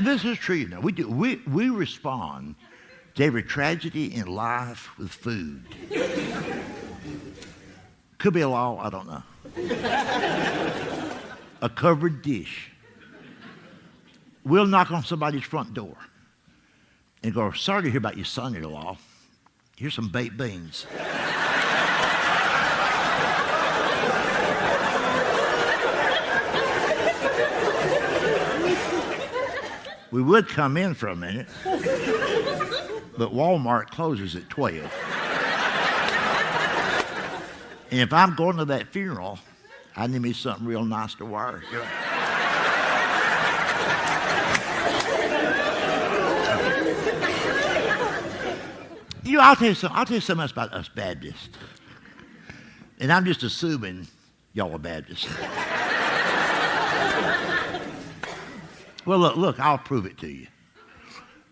this is true. You know, we respond to every tragedy in life with food. Could be a law, I don't know. A covered dish. We'll knock on somebody's front door and go, sorry to hear about your son-in-law. Here's some baked beans. We would come in for a minute, but Walmart closes at 12. And if I'm going to that funeral, I need me something real nice to wear. You know, I'll tell you something else about us Baptists. And I'm just assuming y'all are Baptists. Well, look, I'll prove it to you.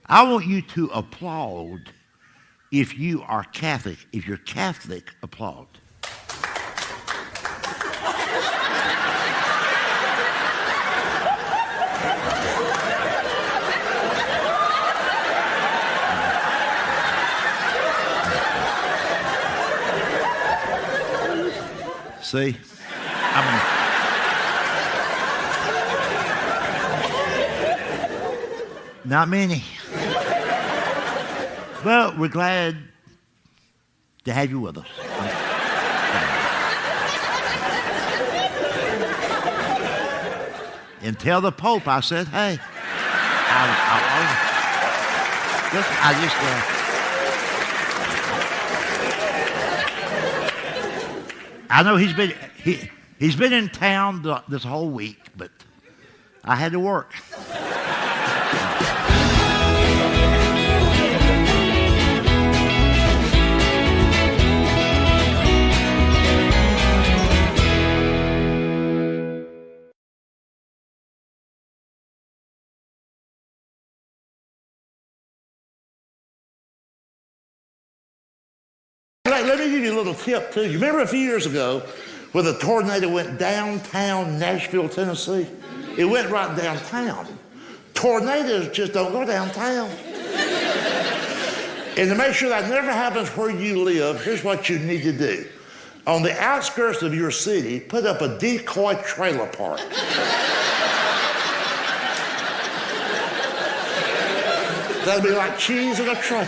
I want you to applaud if you are Catholic. If you're Catholic, applaud. See? Not many. But we're glad to have you with us. And tell the Pope I said, hey. I know he's been in town this whole week, but I had to work. Let me give you a little tip, too. You remember a few years ago when the tornado went downtown Nashville, Tennessee? It went right downtown. Tornadoes just don't go downtown. And to make sure that never happens where you live, here's what you need to do. On the outskirts of your city, put up a decoy trailer park. That'll be like cheese in a trap.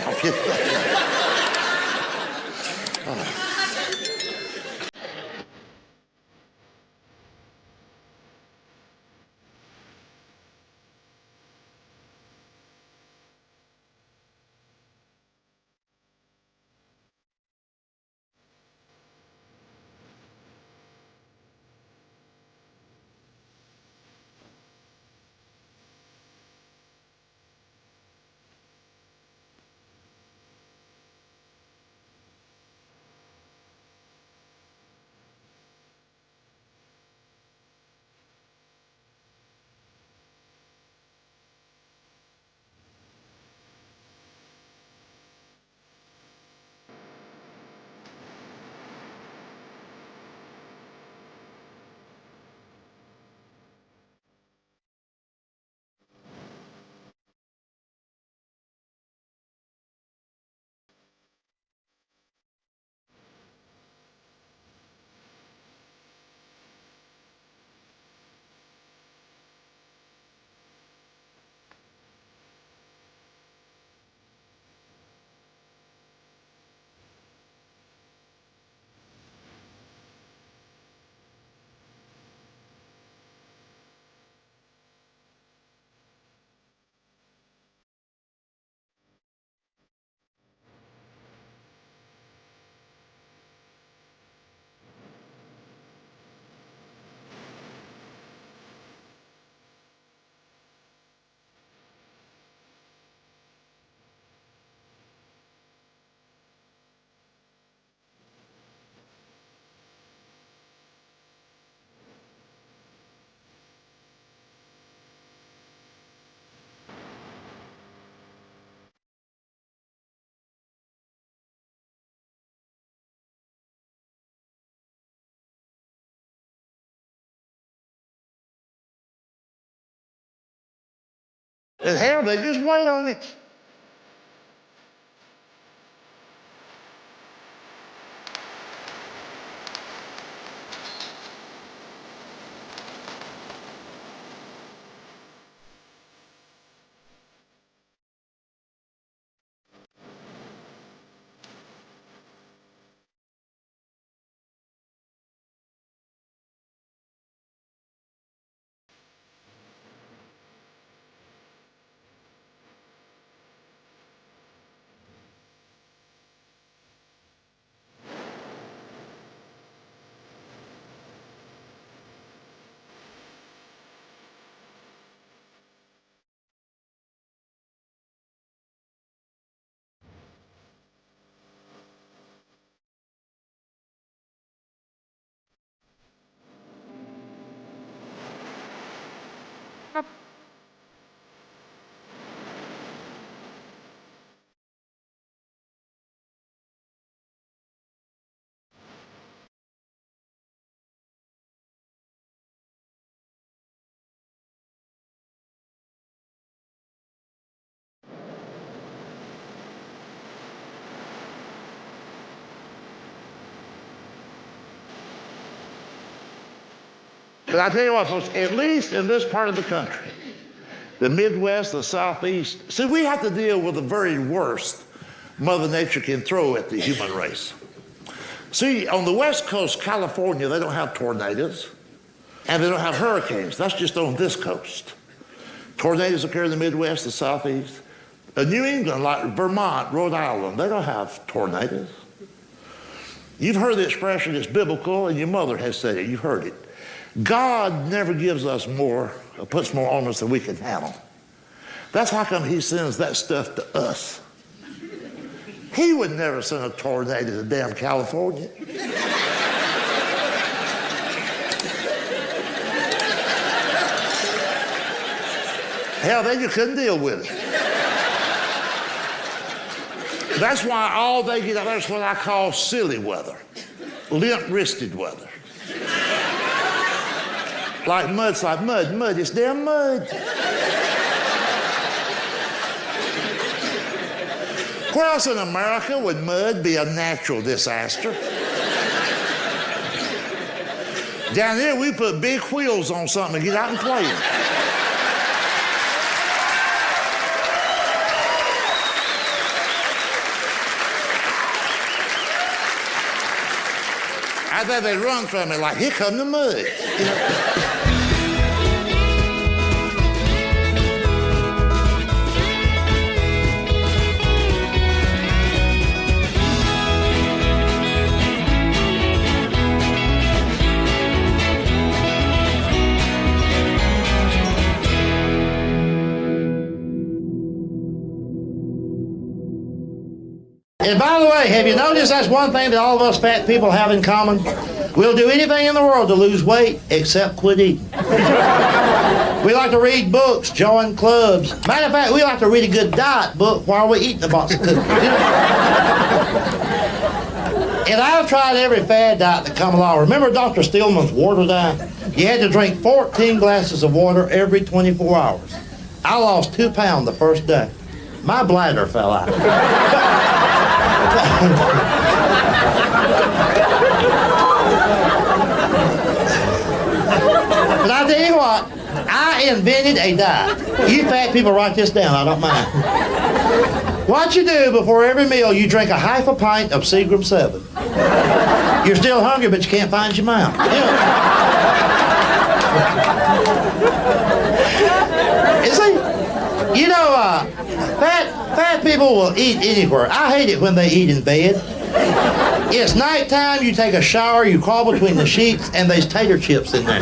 And hell, they just wait on it. But I tell you what, folks, at least in this part of the country, the Midwest, the Southeast, see, we have to deal with the very worst Mother Nature can throw at the human race. See, on the West Coast, California, they don't have tornadoes, and they don't have hurricanes. That's just on this coast. Tornadoes occur in the Midwest, the Southeast. New England, like Vermont, Rhode Island, they don't have tornadoes. You've heard the expression, it's biblical, and your mother has said it, you've heard it. God never gives us more, or puts more on us than we can handle. That's how come he sends that stuff to us. He would never send a tornado to damn California. Hell, they just couldn't deal with it. That's why all they get out there is what I call silly weather, limp-wristed weather. Like mud's like mud, mud, it's damn mud. Where else in America would mud be a natural disaster? Down here, we put big wheels on something to get out and play it. I thought they'd run from it like, here come the mud. You know? And by the way, have you noticed that's one thing that all of us fat people have in common? We'll do anything in the world to lose weight except quit eating. We like to read books, join clubs. Matter of fact, we like to read a good diet book while we're eating a box of cookies. And I've tried every fad diet that come along. Remember Dr. Stillman's water diet? You had to drink 14 glasses of water every 24 hours. I lost 2 pounds the first day. My bladder fell out. But I tell you what, I invented a diet. You fat people write this down, I don't mind. What you do before every meal, you drink a half a pint of Seagram 7. You're still hungry, but you can't find your mouth. You know, fat people will eat anywhere. I hate it when they eat in bed. It's nighttime, you take a shower, you crawl between the sheets, and there's tater chips in there.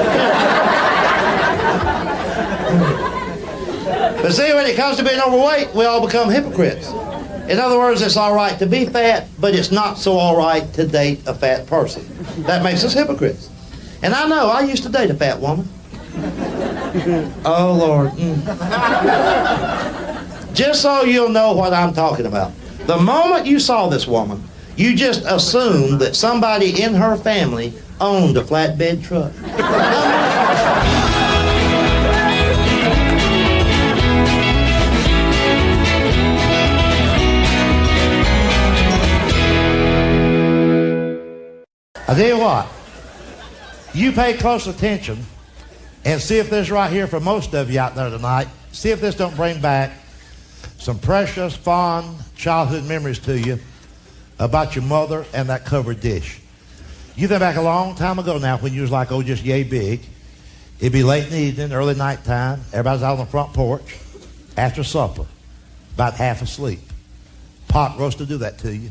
But see, when it comes to being overweight, we all become hypocrites. In other words, it's all right to be fat, but it's not so all right to date a fat person. That makes us hypocrites. And I know, I used to date a fat woman. Oh, Lord. Just so you'll know what I'm talking about. The moment you saw this woman, you just assumed that somebody in her family owned a flatbed truck. I tell you what, you pay close attention and see if this right here for most of you out there tonight, see if this don't bring back some precious, fond childhood memories to you about your mother and that covered dish. You think back a long time ago now when you was like, oh, just yay big. It'd be late in the evening, early night time. Everybody's out on the front porch after supper, about half asleep. Pot roast to do that to you.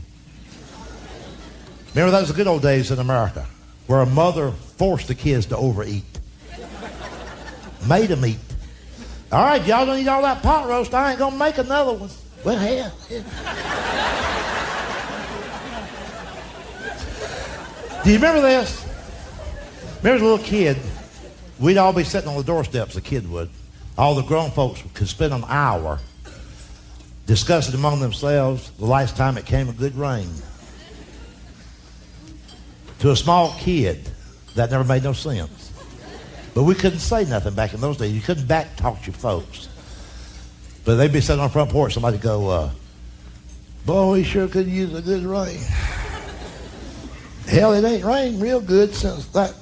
Remember, those were the good old days in America where a mother forced the kids to overeat. Made them eat. All right, y'all don't eat all that pot roast. I ain't going to make another one. Well, hell. Do you remember this? Remember as a little kid, we'd all be sitting on the doorsteps, the kid would. All the grown folks could spend an hour discussing among themselves the last time it came a good rain. To a small kid, that never made no sense. But we couldn't say nothing back in those days. You couldn't back talk to your folks. But they'd be sitting on the front porch, somebody'd go, boy, we sure could use a good rain. Hell, it ain't rained real good since that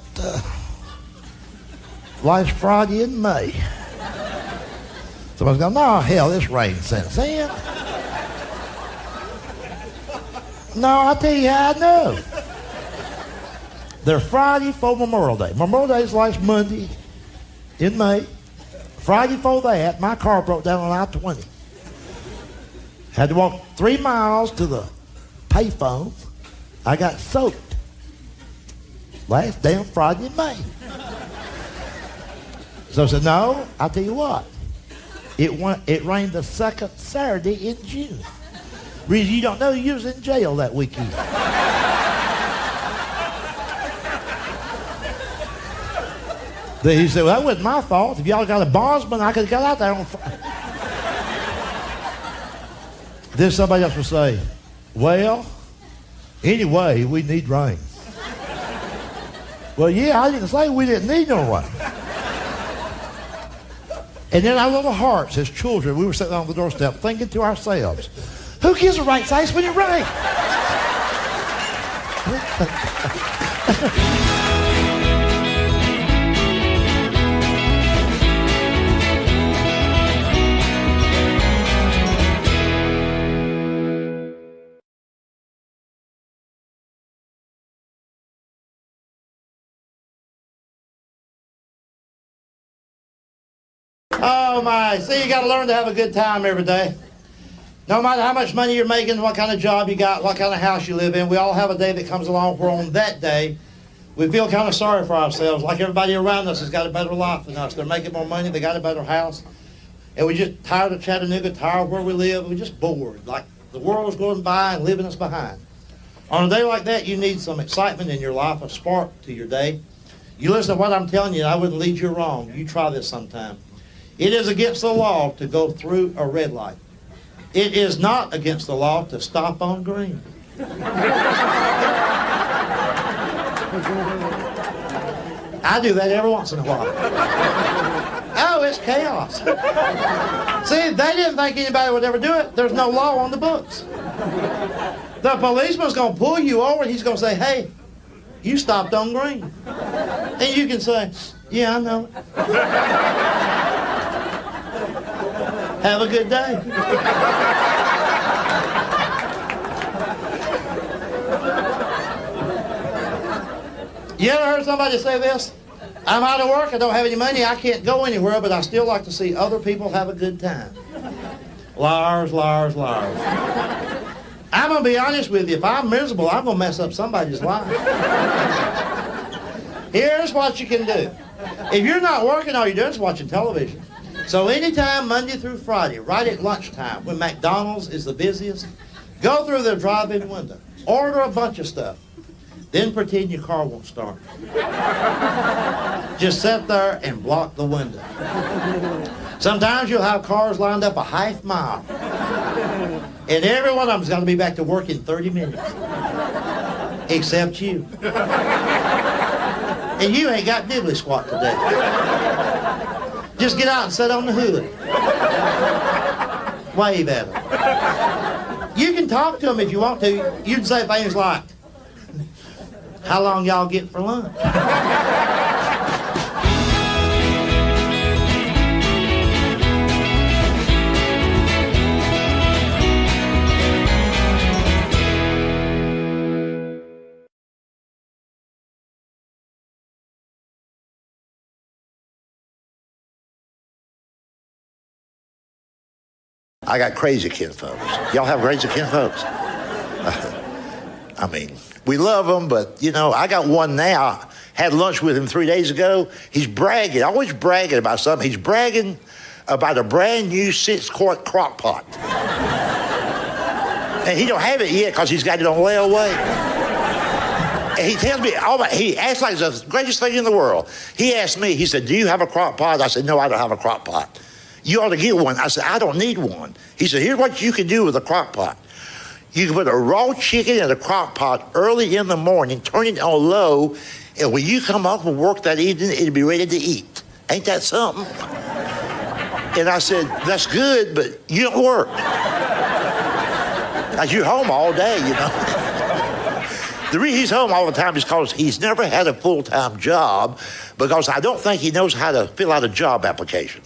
last Friday in May. Somebody's going, no, hell, it's rained since then. No, I'll tell you how I know. They're Friday before Memorial Day. Memorial Day is last Monday in May. Friday before that, my car broke down on I-20. Had to walk 3 miles to the payphone. I got soaked. Last damn Friday in May. So I said, no, I'll tell you what. It rained the second Saturday in June. Reason you don't know, you was in jail that weekend. Then he said, well, that wasn't my fault. If y'all got a bondsman, I could have got out there on Friday. Then somebody else would say, well, anyway, we need rain. Well, yeah, I didn't say we didn't need no rain. And in our little hearts as children, we were sitting on the doorstep thinking to ourselves, who gives a rat's ass when it rains? Oh my, see, you gotta learn to have a good time every day. No matter how much money you're making, what kind of job you got, what kind of house you live in, we all have a day that comes along where on that day, we feel kind of sorry for ourselves, like everybody around us has got a better life than us. They're making more money, they got a better house. And we're just tired of Chattanooga, tired of where we live, we're just bored, like the world is going by and leaving us behind. On a day like that, you need some excitement in your life, a spark to your day. You listen to what I'm telling you, I wouldn't lead you wrong. You try this sometime. It is against the law to go through a red light. It is not against the law to stop on green. I do that every once in a while. Oh, it's chaos. See, they didn't think anybody would ever do it. There's no law on the books. The policeman's going to pull you over and he's going to say, hey, you stopped on green. And you can say, yeah, I know. Have a good day. You ever heard somebody say this? I'm out of work, I don't have any money, I can't go anywhere, but I still like to see other people have a good time. Liars, liars, liars. I'm going to be honest with you, if I'm miserable, I'm going to mess up somebody's life. Here's what you can do. If you're not working, all you're doing is watching television. So anytime, Monday through Friday, right at lunchtime, when McDonald's is the busiest, go through their drive-in window, order a bunch of stuff, then pretend your car won't start. Just sit there and block the window. Sometimes you'll have cars lined up a half mile, and every one of them's got to be back to work in 30 minutes, except you. And you ain't got diddly squat today. Just get out and sit on the hood. Wave at them. You can talk to them if you want to. You can say things like, How long y'all get for lunch? I got crazy kinfolks. Y'all have crazy kinfolks? I mean, we love them, but, you know, I got one now. Had lunch with him 3 days ago. He's bragging, always bragging about something. He's bragging about a brand new 6-quart crock pot. And he don't have it yet because he's got it on layaway. And he tells me, he acts like it's the greatest thing in the world. He asked me, he said, do you have a crock pot? I said, no, I don't have a crock pot. You ought to get one. I said, I don't need one. He said, here's what you can do with a crock pot. You can put a raw chicken in a crock pot early in the morning, turn it on low, and when you come home from work that evening, it'll be ready to eat. Ain't that something? And I said, that's good, but you don't work. Like you're home all day, you know. The reason he's home all the time is because he's never had a full-time job, because I don't think he knows how to fill out a job application.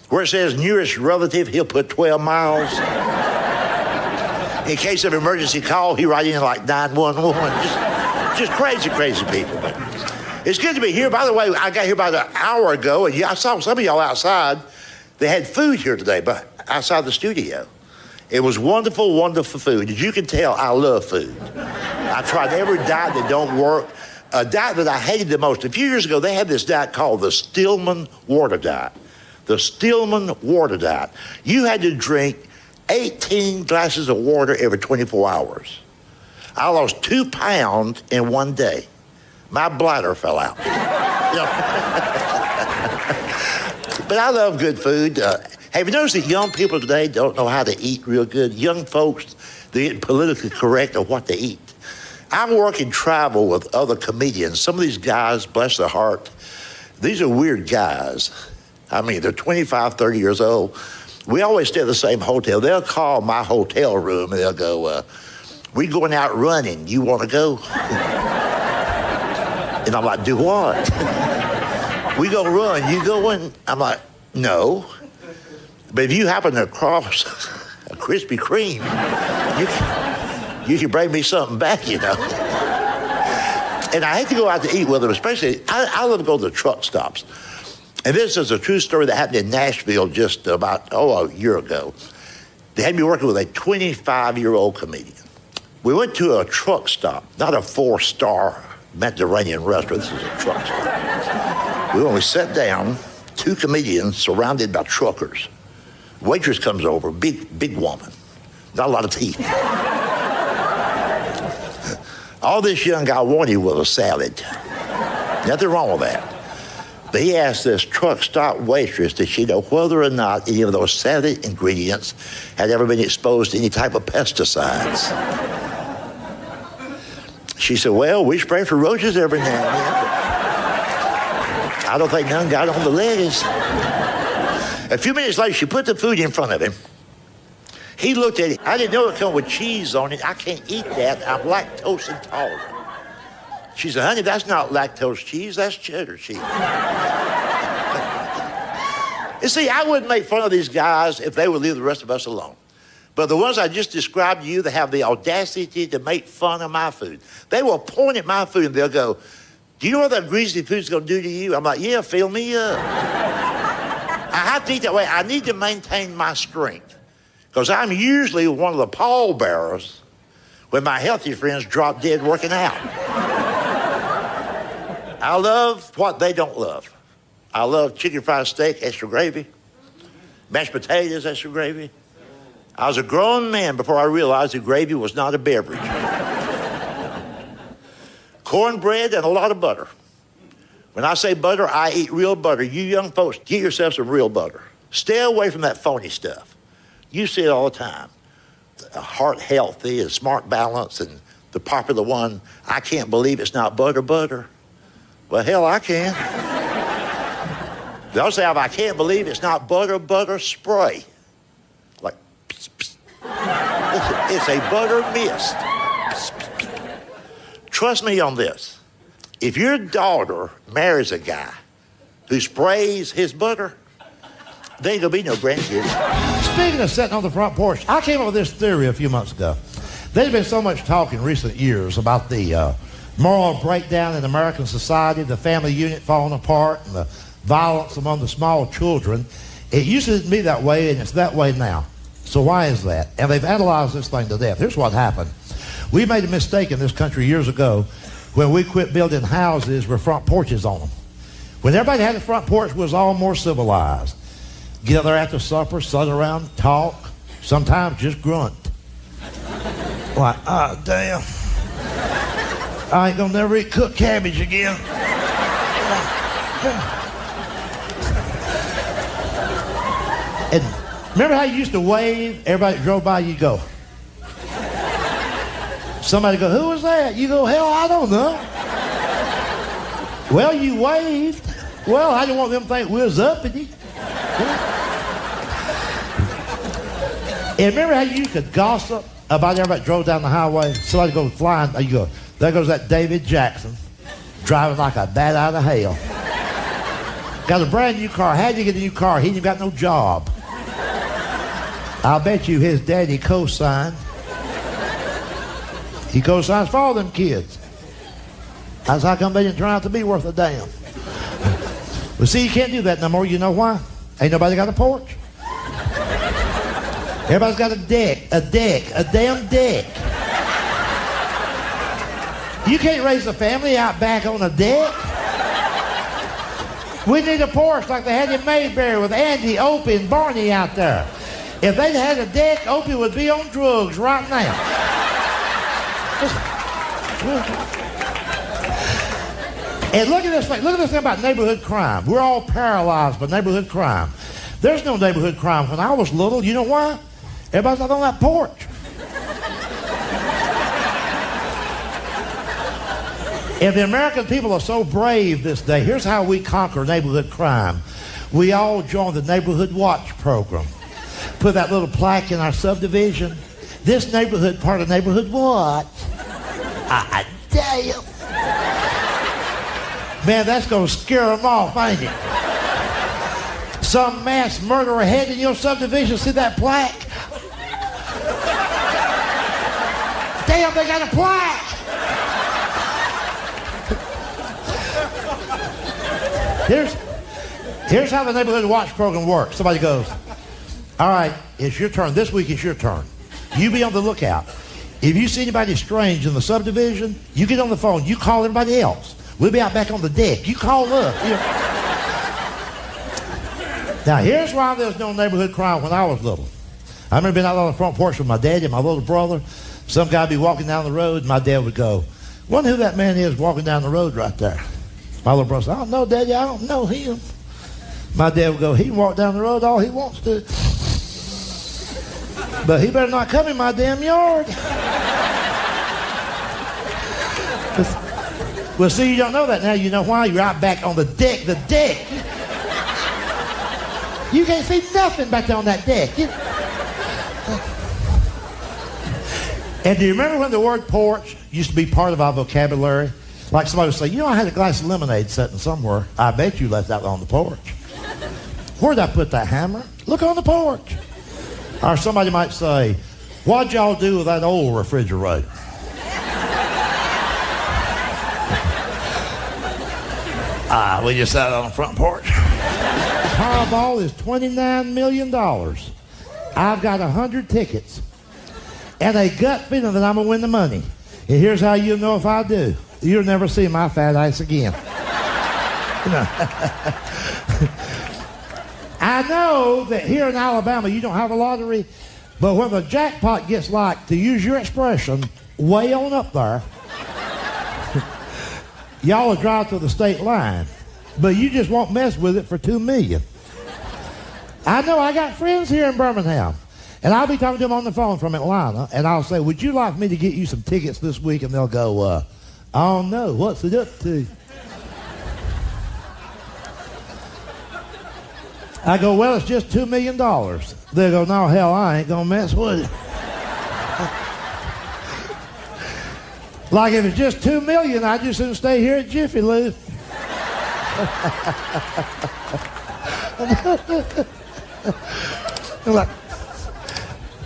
Where it says nearest relative, he'll put 12 miles. In case of emergency call, he write in like 911. Just crazy, crazy people. But it's good to be here. By the way, I got here about an hour ago, and I saw some of y'all outside. They had food here today, but outside the studio. It was wonderful, wonderful food. As you can tell, I love food. I tried every diet that don't work. A diet that I hated the most. A few years ago, they had this diet called the Stillman water diet. The Stillman water diet. You had to drink 18 glasses of water every 24 hours. I lost 2 pounds in one day. My bladder fell out. But I love good food. Have you noticed that young people today don't know how to eat real good? Young folks, they get politically correct on what they eat. I work and travel with other comedians. Some of these guys, bless their heart, these are weird guys. I mean, they're 25, 30 years old. We always stay at the same hotel. They'll call my hotel room and they'll go, we going out running. You want to go? And I'm like, do what? We gonna run. You going? I'm like, no. But if you happen to cross a Krispy Kreme, you can bring me something back, you know. And I hate to go out to eat with them, especially, I love to go to the truck stops. And this is a true story that happened in Nashville just about, a year ago. They had me working with a 25-year-old comedian. We went to a truck stop, not a 4-star Mediterranean restaurant. This is a truck stop. We sat down, 2 comedians surrounded by truckers. Waitress comes over, big woman, not a lot of teeth. All this young guy wanted was a salad. Nothing wrong with that. But he asked this truck stop waitress, did she know whether or not any of those salad ingredients had ever been exposed to any type of pesticides? She said, well, we spray for roaches every now and then. I don't think none got on the lettuce. A few minutes later, she put the food in front of him. He looked at it. I didn't know it come with cheese on it. I can't eat that. I'm lactose intolerant. She said, honey, that's not lactose cheese, that's cheddar cheese. You see, I wouldn't make fun of these guys if they would leave the rest of us alone. But the ones I just described to you, they have the audacity to make fun of my food. They will point at my food and they'll go, do you know what that greasy food's gonna do to you? I'm like, yeah, fill me up. I have to eat that way. I need to maintain my strength because I'm usually one of the pallbearers when my healthy friends drop dead working out. I love what they don't love. I love chicken fried steak, extra gravy, mashed potatoes, extra gravy. I was a grown man before I realized that gravy was not a beverage. Cornbread and a lot of butter. When I say butter, I eat real butter. You young folks, get yourself some real butter. Stay away from that phony stuff. You see it all the time. Heart healthy and smart balance and the popular one, I can't believe it's not butter. Well, hell, I can. They'll say, I can't believe it's not butter spray. Like, pss, pss. It's a butter mist. Pss, pss, pss. Trust me on this. If your daughter marries a guy who sprays his booger, there ain't gonna be no grandkids. Speaking of sitting on the front porch, I came up with this theory a few months ago. There's been so much talk in recent years about the moral breakdown in American society, the family unit falling apart, and the violence among the small children. It used to be that way, and it's that way now. So why is that? And they've analyzed this thing to death. Here's what happened. We made a mistake in this country years ago when we quit building houses with front porches on them. When everybody had a front porch, we was all more civilized. Get there after supper, sit around, talk, sometimes just grunt. Like, ah, damn. I ain't gonna never eat cooked cabbage again. And remember how you used to wave? Everybody that drove by, you go. Somebody go, who was that? You go, hell, I don't know. Well, you waved. Well, I didn't want them to think we was uppity. And remember how you could gossip about everybody that drove down the highway? Somebody goes flying, you go, there goes that David Jackson, driving like a bat out of hell. Got a brand new car. How'd you get a new car? He ain't even got no job. I'll bet you his daddy co-signed. He co-signs for all them kids. That's how come they didn't turn out to be worth a damn. Well, see, you can't do that no more. You know why? Ain't nobody got a porch. Everybody's got a damn deck. You can't raise a family out back on a deck. We need a porch like they had in Mayberry with Andy, Opie, and Barney out there. If they'd had a deck, Opie would be on drugs right now. And look at this thing. Look at this thing about neighborhood crime. We're all paralyzed by neighborhood crime. There's no neighborhood crime. When I was little, you know why? Everybody's out on that porch. And the American people are so brave this day. Here's how we conquer neighborhood crime. We all join the Neighborhood Watch program. Put that little plaque in our subdivision. This neighborhood part of Neighborhood Watch. Damn. Man, that's going to scare them off, ain't it? Some mass murderer head in your subdivision, see that plaque? Damn, they got a plaque! Here's how the Neighborhood Watch program works. Somebody goes, all right, it's your turn. This week it's your turn. You be on the lookout. If you see anybody strange in the subdivision, you get on the phone. You call everybody else. We'll be out back on the deck. You call up. Now, here's why there's no neighborhood crime when I was little. I remember being out on the front porch with my daddy and my little brother. Some guy would be walking down the road, and my dad would go, wonder who that man is walking down the road right there. My little brother said, I don't know, Daddy, I don't know him. My dad would go, he can walk down the road all he wants to. But he better not come in my damn yard. Well, see, you don't know that now. You know why? You're out back on the deck. The deck. You can't see nothing back there on that deck. And do you remember when the word porch used to be part of our vocabulary? Like somebody would say, you know, I had a glass of lemonade sitting somewhere. I bet you left that on the porch. Where'd I put that hammer? Look on the porch. Or somebody might say, what'd y'all do with that old refrigerator? We just sat on the front porch. Powerball is $29 million. I've got 100 tickets. And a gut feeling that I'm going to win the money. And here's how you'll know if I do. You'll never see my fat ass again. I know that here in Alabama you don't have a lottery, but when the jackpot gets like, to use your expression, way on up there, y'all will drive to the state line, but you just won't mess with it for $2 million. I know I got friends here in Birmingham, and I'll be talking to them on the phone from Atlanta, and I'll say, would you like me to get you some tickets this week? And they'll go, oh no, what's it up to? I go, well, it's just $2 million. They go, no, hell, I ain't gonna mess with it. Like if it's just $2 million, I just shouldn't stay here at Jiffy Lube. Like,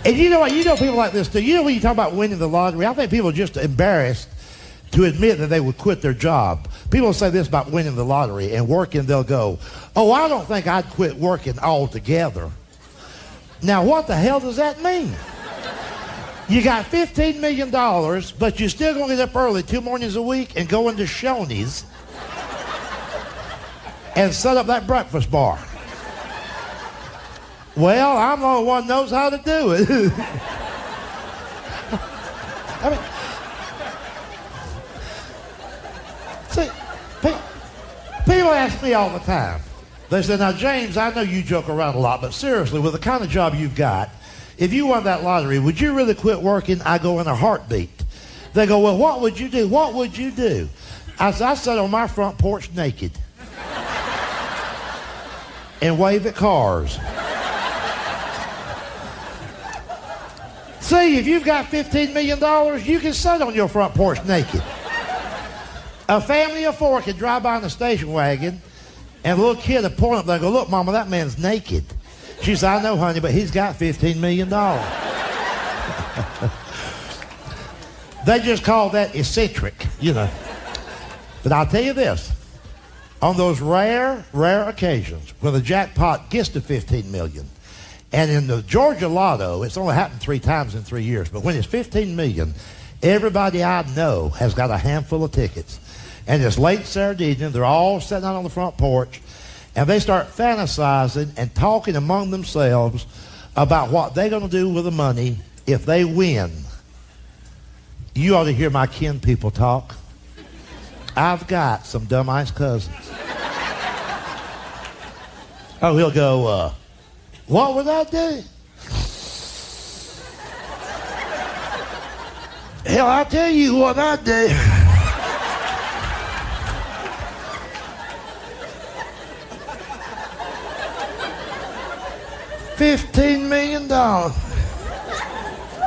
and you know what? You know people like this too. You know when you talk about winning the lottery, I think people are just embarrassed to admit that they would quit their job. People say this about winning the lottery and working, they'll go, oh, I don't think I'd quit working altogether. Now, what the hell does that mean? You got $15 million, but you're still going to get up early 2 mornings a week and go into Shoney's and set up that breakfast bar. Well, I'm the only one who knows how to do it. I mean, see, people ask me all the time. They say, now, James, I know you joke around a lot, but seriously, with the kind of job you've got, if you won that lottery, would you really quit working? I go in a heartbeat. They go, well, what would you do? What would you do? I sat on my front porch naked and wave at cars. See, if you've got $15 million, you can sit on your front porch naked. A family of 4 can drive by in a station wagon, and a little kid will point up there and go, look, Mama, that man's naked. She said, I know, honey, but he's got $15 million. They just call that eccentric, you know. But I'll tell you this. On those rare occasions when the jackpot gets to $15 million, and in the Georgia Lotto, it's only happened 3 times in 3 years, but when it's $15 million, everybody I know has got a handful of tickets. And it's late Saturday evening, they're all sitting out on the front porch, and they start fantasizing and talking among themselves about what they're going to do with the money if they win. You ought to hear my kin people talk. I've got some dumb-ice cousins. Oh, he'll go, what would I do? Hell, I'll tell you what I'd do. $15 million.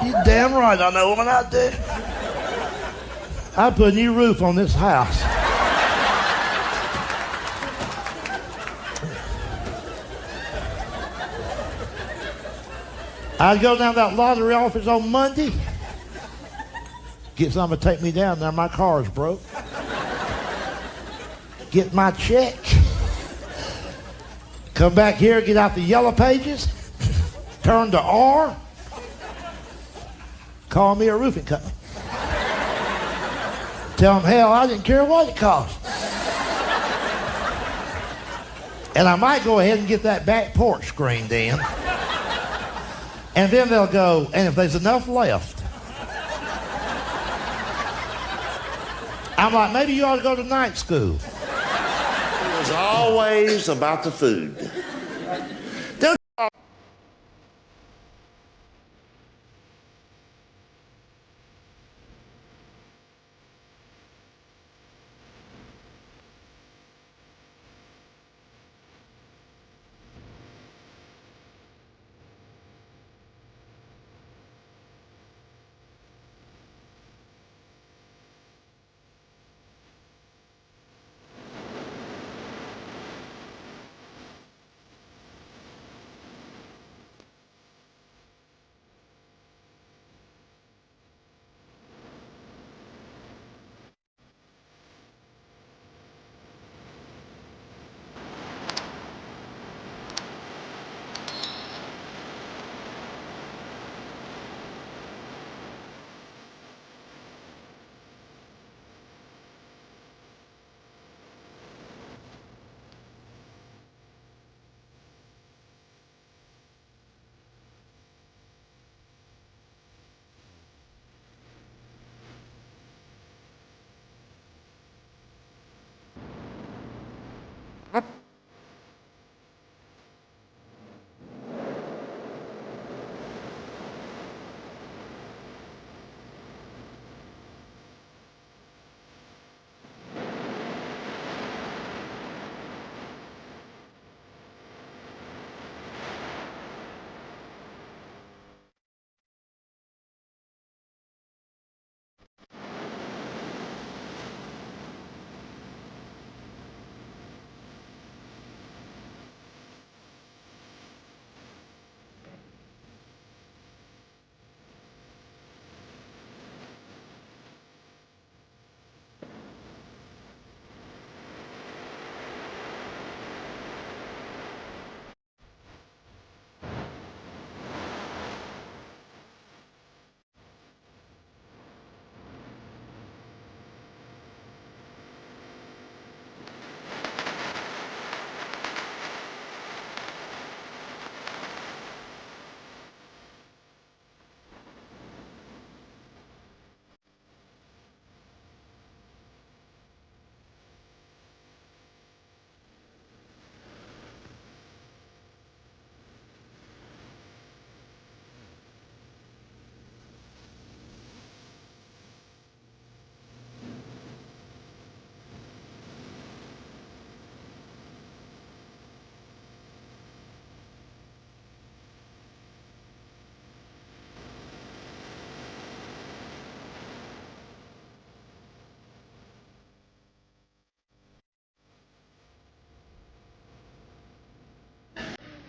You damn right I know what I'd do. I'd put a new roof on this house. I'd go down to that lottery office on Monday, get somebody to take me down there. My car's broke. Get my check. Come back here, get out the yellow pages, turn to R, call me a roofing company. Tell them, hell, I didn't care what it cost. And I might go ahead and get that back porch screened in. And then they'll go, and if there's enough left, I'm like, maybe you ought to go to night school. It was always about the food. Don't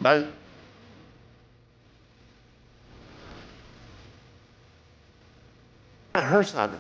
I, her side.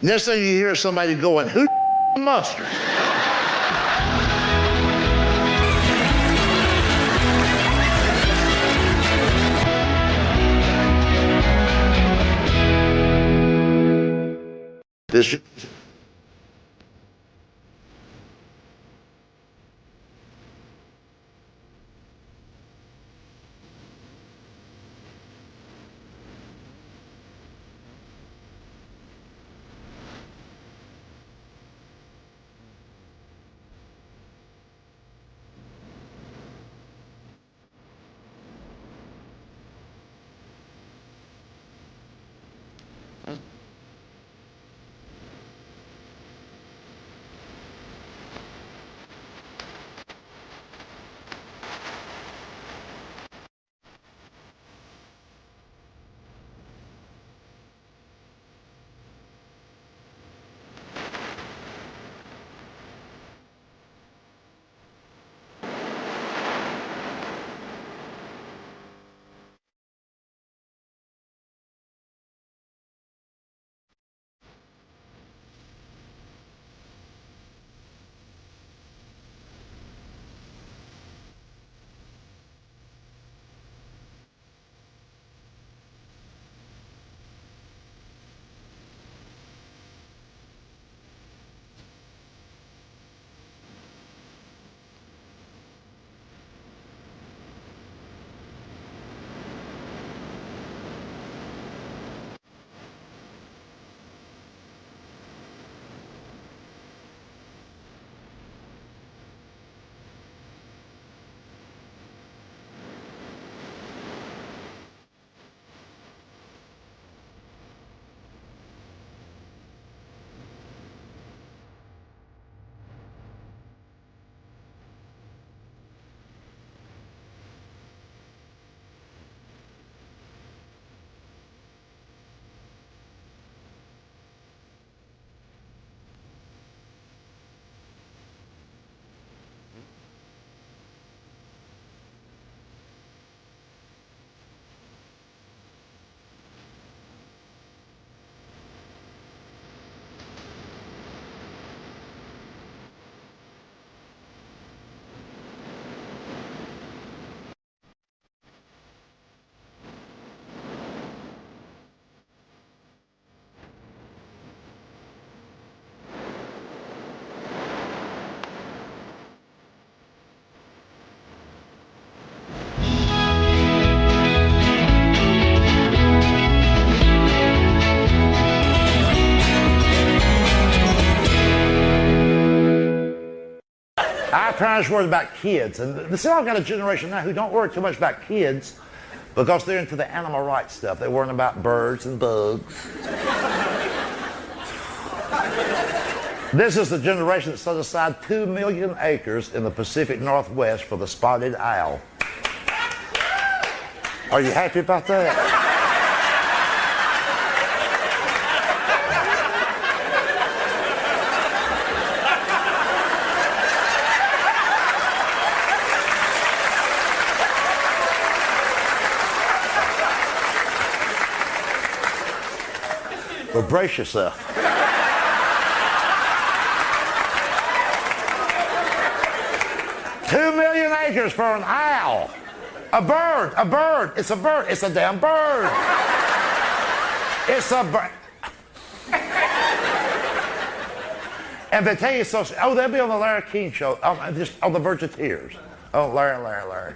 Next thing you hear somebody going, who mustard? This, everybody's worried about kids. And see, I've got a generation now who don't worry too much about kids because they're into the animal rights stuff. They're worrying about birds and bugs. This is the generation that set aside 2 million acres in the Pacific Northwest for the spotted owl. Are you happy about that? But brace yourself. $2 million acres for an owl. A bird. It's a bird. It's a damn bird. It's a bird. And they tell you so, oh, they'll be on the Larry King show. Just on the verge of tears. Oh, Larry.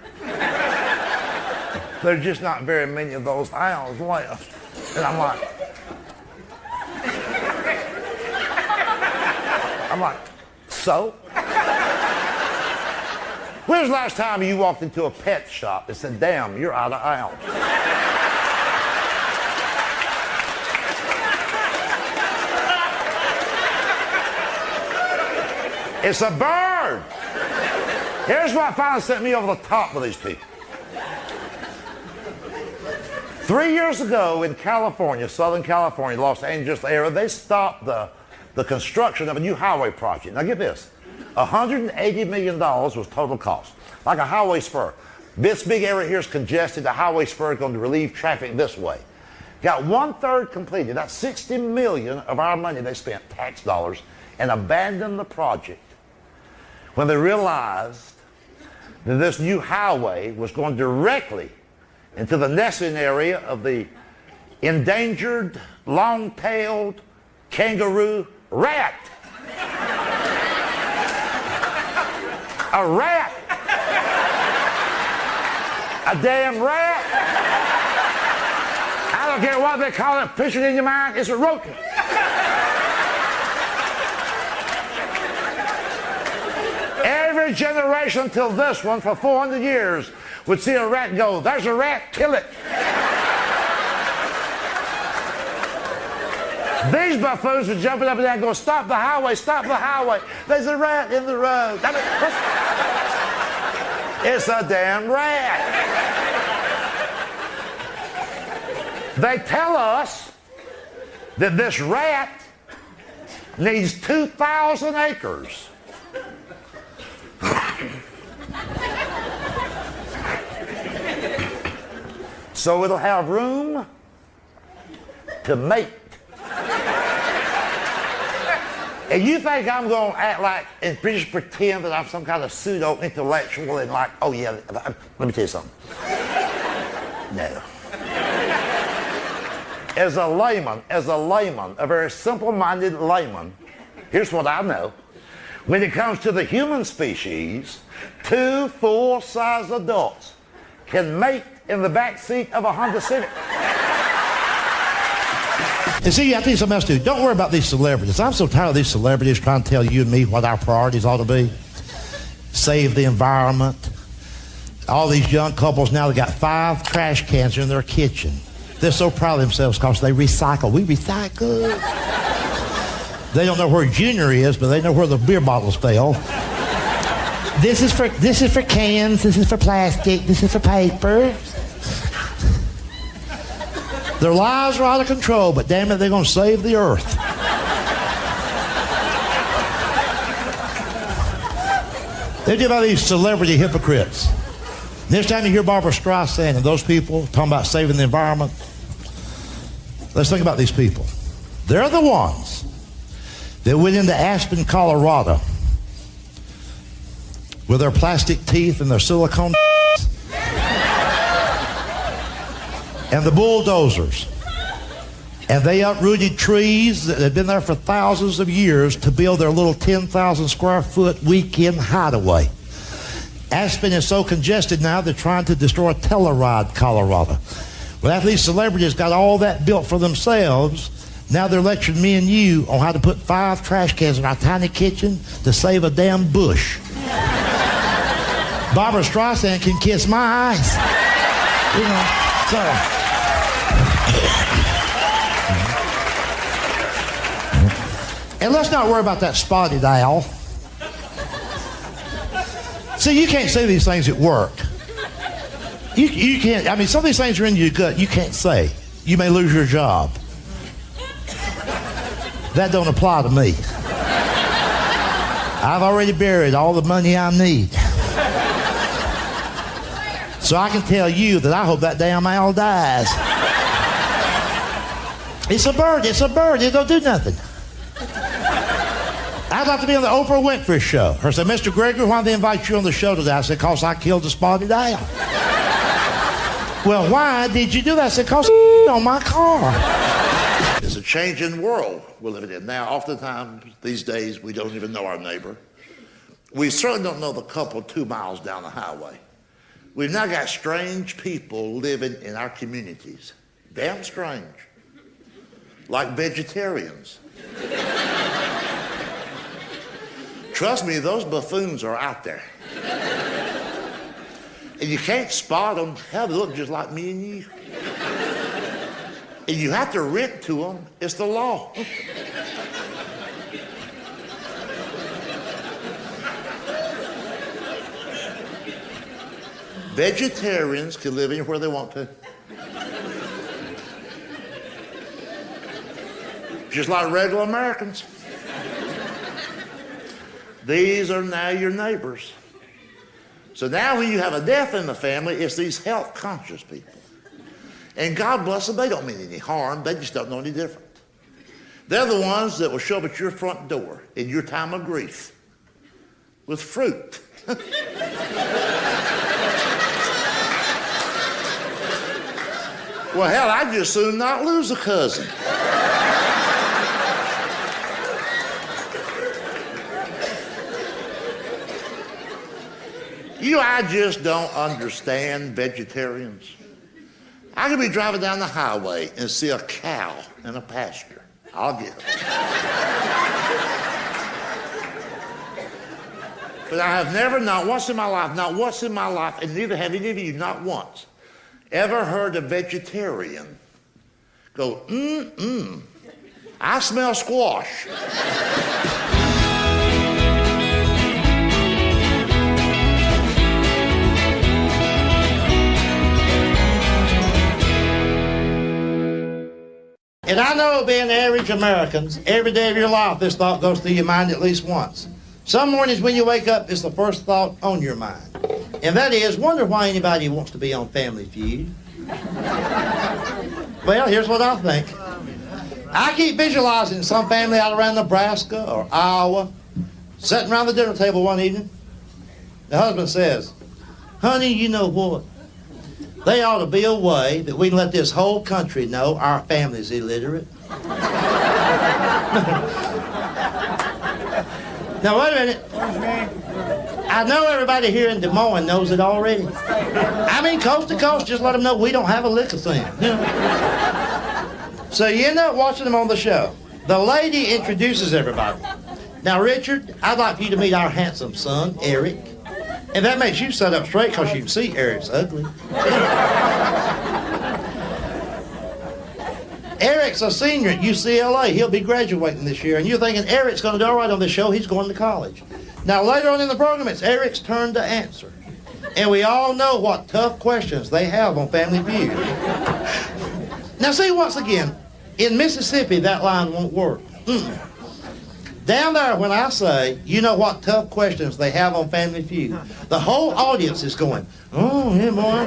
There's just not very many of those owls left. And I'm like, so? When's the last time you walked into a pet shop and said, damn, you're out of owls? It's a bird. Here's what finally sent me over the top with these people. 3 years ago in California, Southern California, Los Angeles area, they stopped the construction of a new highway project. Now get this, $180 million was total cost, like a highway spur. This big area here is congested, the highway spur is going to relieve traffic this way. Got 1/3 completed, that's $60 million of our money they spent, tax dollars, and abandoned the project when they realized that this new highway was going directly into the nesting area of the endangered, long-tailed kangaroo rat. A rat. A damn rat. I don't care what they call it, picture it in your mind, it's a rodent. Every generation until this one for 400 years would see a rat and go, there's a rat, kill it. These buffoons are jumping up and down and going, stop the highway, stop the highway. There's a rat in the road. It's a damn rat. They tell us that this rat needs 2,000 acres. So it'll have room to mate. And you think I'm going to act like and just pretend that I'm some kind of pseudo-intellectual and like, oh yeah, let me tell you something. No. As a layman, a very simple-minded layman, here's what I know. When it comes to the human species, 2 full-size adults can mate in the back seat of a Honda Civic. And see, I tell you something else too. Don't worry about these celebrities. I'm so tired of these celebrities trying to tell you and me what our priorities ought to be. Save the environment. All these young couples now, they got 5 trash cans in their kitchen. They're so proud of themselves because they recycle. We recycle. They don't know where Junior is, but they know where the beer bottles fell. This is for cans, this is for plastic, this is for paper. Their lives are out of control, but damn it, they're going to save the earth. They do about these celebrity hypocrites. Next time you hear Barbara Streisand and those people talking about saving the environment, let's think about these people. They're the ones that went into Aspen, Colorado with their plastic teeth and their silicone and the bulldozers. And they uprooted trees that had been there for thousands of years to build their little 10,000 square foot weekend hideaway. Aspen is so congested now, they're trying to destroy Telluride, Colorado. Well, after these celebrities got all that built for themselves, now they're lecturing me and you on how to put 5 trash cans in our tiny kitchen to save a damn bush. Barbara Streisand can kiss my eyes. You know, so. And let's not worry about that spotted owl. See, you can't say these things at work. You can't, I mean, some of these things are in your gut, you can't say. You may lose your job. That don't apply to me. I've already buried all the money I need. So I can tell you that I hope that damn owl dies. It's a bird, it don't do nothing. I'd like to be on the Oprah Winfrey show. Her said, Mr. Gregory, why did they invite you on the show today? I said, because I killed the spotted owl. Well, why did you do that? I said, because on my car. It's a changing world we're living in. Now, oftentimes these days, we don't even know our neighbor. We certainly don't know the couple 2 miles down the highway. We've now got strange people living in our communities. Damn strange. Like vegetarians. Trust me, those buffoons are out there. And you can't spot them. Hell, they look just like me and you. And you have to rent to them. It's the law. Vegetarians can live anywhere they want to. Just like regular Americans. These are now your neighbors. So now when you have a death in the family, it's these health conscious people. And God bless them, they don't mean any harm, they just don't know any different. They're the ones that will show up at your front door in your time of grief with fruit. Well, hell, I'd just soon not lose a cousin. I just don't understand vegetarians. I could be driving down the highway and see a cow in a pasture. I'll get it. But I have never, not once in my life, and neither have any of you, not once, ever heard a vegetarian go, I smell squash. And I know, being average Americans, every day of your life, this thought goes through your mind at least once. Some mornings when you wake up, it's the first thought on your mind. And that is, wonder why anybody wants to be on Family Feud. Well, here's what I think. I keep visualizing some family out around Nebraska or Iowa, sitting around the dinner table one evening. The husband says, honey, you know what? They ought to be a way that we can let this whole country know our family's illiterate. Now, wait a minute. I know everybody here in Des Moines knows it already. I mean, coast to coast, just let them know we don't have a lick of thing. You know? So you end up watching them on the show. The lady introduces everybody. Now, Richard, I'd like for you to meet our handsome son, Eric. And that makes you sit up straight because you can see Eric's ugly. Eric's a senior at UCLA. He'll be graduating this year. And you're thinking Eric's going to do all right on this show. He's going to college. Now, later on in the program, it's Eric's turn to answer. And we all know what tough questions they have on Family Feud. Now, see, once again, in Mississippi, that line won't work. Down there, when I say, you know what tough questions they have on Family Feud, the whole audience is going, oh, yeah, boy.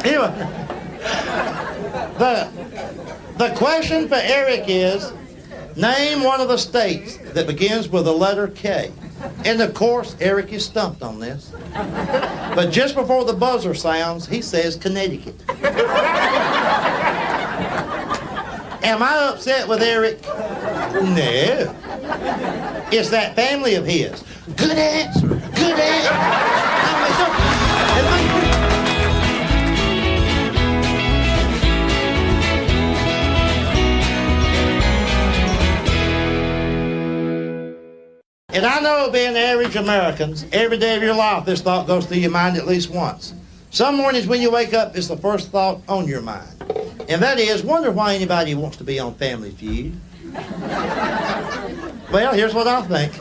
Anyway, the question for Eric is, name one of the states that begins with the letter K. And of course, Eric is stumped on this. But just before the buzzer sounds, he says Connecticut. Am I upset with Eric? No. It's that family of his. Good answer. Good answer. And I know, being average Americans, every day of your life this thought goes through your mind at least once. Some mornings when you wake up, it's the first thought on your mind. And that is, wonder why anybody wants to be on Family Feud. Well, here's what I think.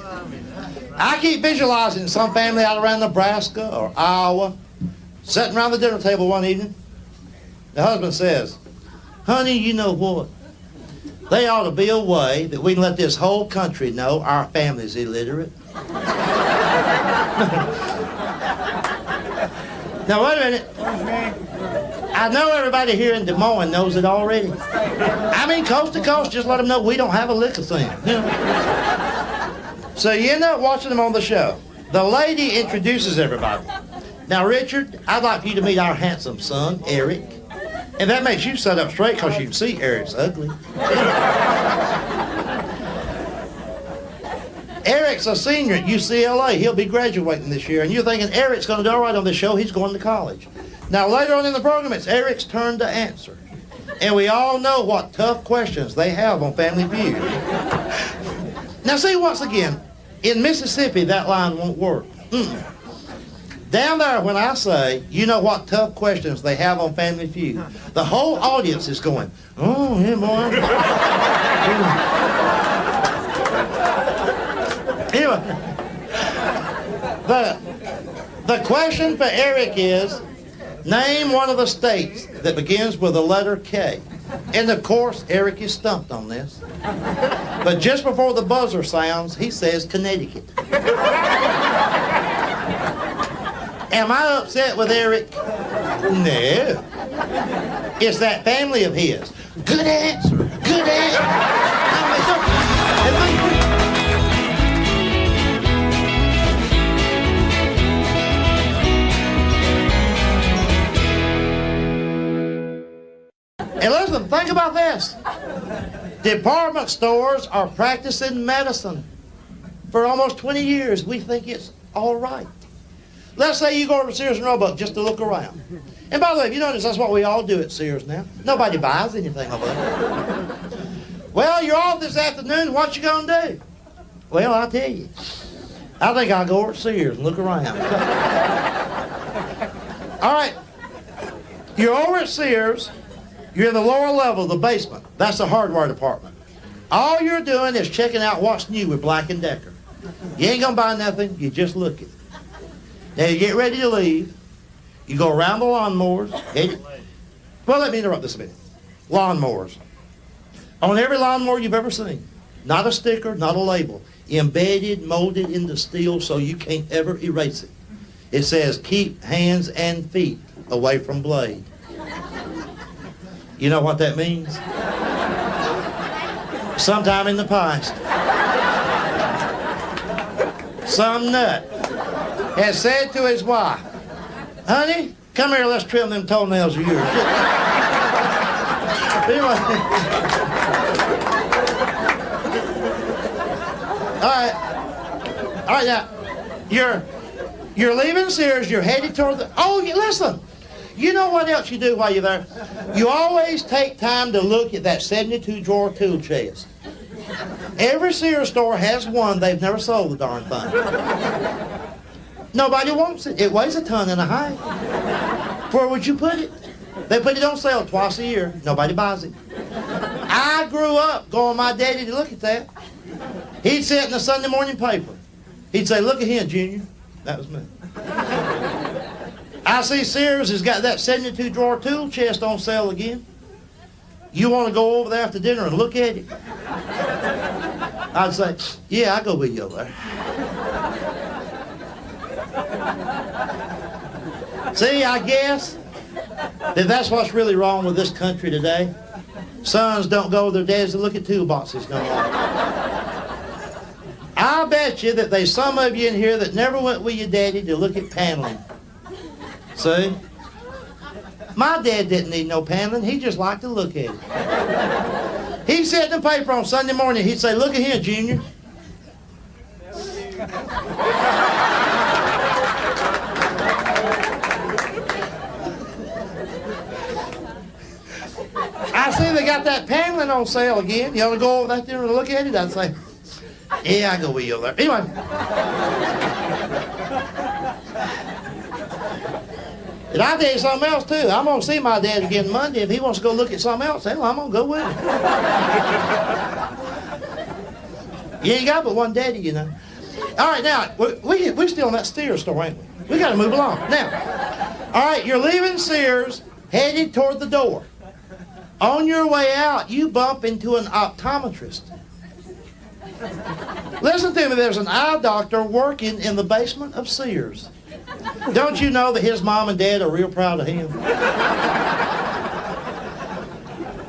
I keep visualizing some family out around Nebraska or Iowa, sitting around the dinner table one evening. The husband says, honey, you know what? They ought to be a way that we can let this whole country know our family's illiterate. Now, wait a minute. I know everybody here in Des Moines knows it already. I mean, coast to coast, just let them know we don't have a lick of thing. You know? So you end up watching them on the show. The lady introduces everybody. Now, Richard, I'd like for you to meet our handsome son, Eric. And that makes you sit up straight because you can see Eric's ugly. Eric's a senior at UCLA. He'll be graduating this year. And you're thinking Eric's going to do all right on this show. He's going to college. Now, later on in the program, it's Eric's turn to answer. And we all know what tough questions they have on Family Feud. Now, see, once again, in Mississippi, that line won't work. Down there, when I say, you know what tough questions they have on Family Feud, the whole audience is going, oh, yeah, boy. Anyway, the question for Eric is, name one of the states that begins with the letter K. And of course, Eric is stumped on this. But just before the buzzer sounds, he says Connecticut. Am I upset with Eric? No. It's that family of his. Good answer. Good answer. And listen, think about this. Department stores are practicing medicine. For almost 20 years, we think it's all right. Let's say you go over to Sears and Roebuck just to look around. And by the way, if you notice, that's what we all do at Sears now. Nobody buys anything over there. Well, you're off this afternoon. What you gonna do? Well, I'll tell you. I think I'll go over to Sears and look around. All right. You're over at Sears. You're in the lower level, the basement. That's the hardware department. All you're doing is checking out what's new with Black & Decker. You ain't gonna buy nothing. You just look at it. Now you get ready to leave. You go around the lawnmowers. Well, let me interrupt this a minute. Lawnmowers. On every lawnmower you've ever seen, not a sticker, not a label, embedded, molded into steel so you can't ever erase it. It says, keep hands and feet away from blade. You know what that means? Sometime in the past, some nut has said to his wife, honey, come here, let's trim them toenails of yours. Anyway. All right, now, you're leaving Sears, you're headed toward the, listen, you know what else you do while you're there? You always take time to look at that 72-drawer tool chest. Every Sears store has one, they've never sold the darn thing. Nobody wants it. It weighs 1.5 tons. Where would you put it? They put it on sale twice a year. Nobody buys it. I grew up going with my daddy to look at that. He'd sit in the Sunday morning paper. He'd say, look at him, Junior. That was me. I see Sears has got that 72-drawer tool chest on sale again. You want to go over there after dinner and look at it? I'd say, yeah, I'll go with you over there. See, I guess that that's what's really wrong with this country today. Sons don't go with their dads to look at toolboxes no more. I bet you that there's some of you in here that never went with your daddy to look at paneling. See? My dad didn't need no paneling. He just liked to look at it. He'd sit in the paper on Sunday morning. He'd say, look at here, Junior. I see they got that paneling on sale again. You ought to go over there and look at it. I'd say, Yeah, I go with you over there. Anyway. And I'll tell you something else, too. I'm going to see my dad again Monday. If he wants to go look at something else, hell, I'm going to go with him. You ain't got but one daddy, you know. All right, now, we're still in that Sears store, ain't we? We got to move along. Now, all right, you're leaving Sears, headed toward the door. On your way out, you bump into an optometrist. Listen to me, there's an eye doctor working in the basement of Sears. Don't you know that his mom and dad are real proud of him?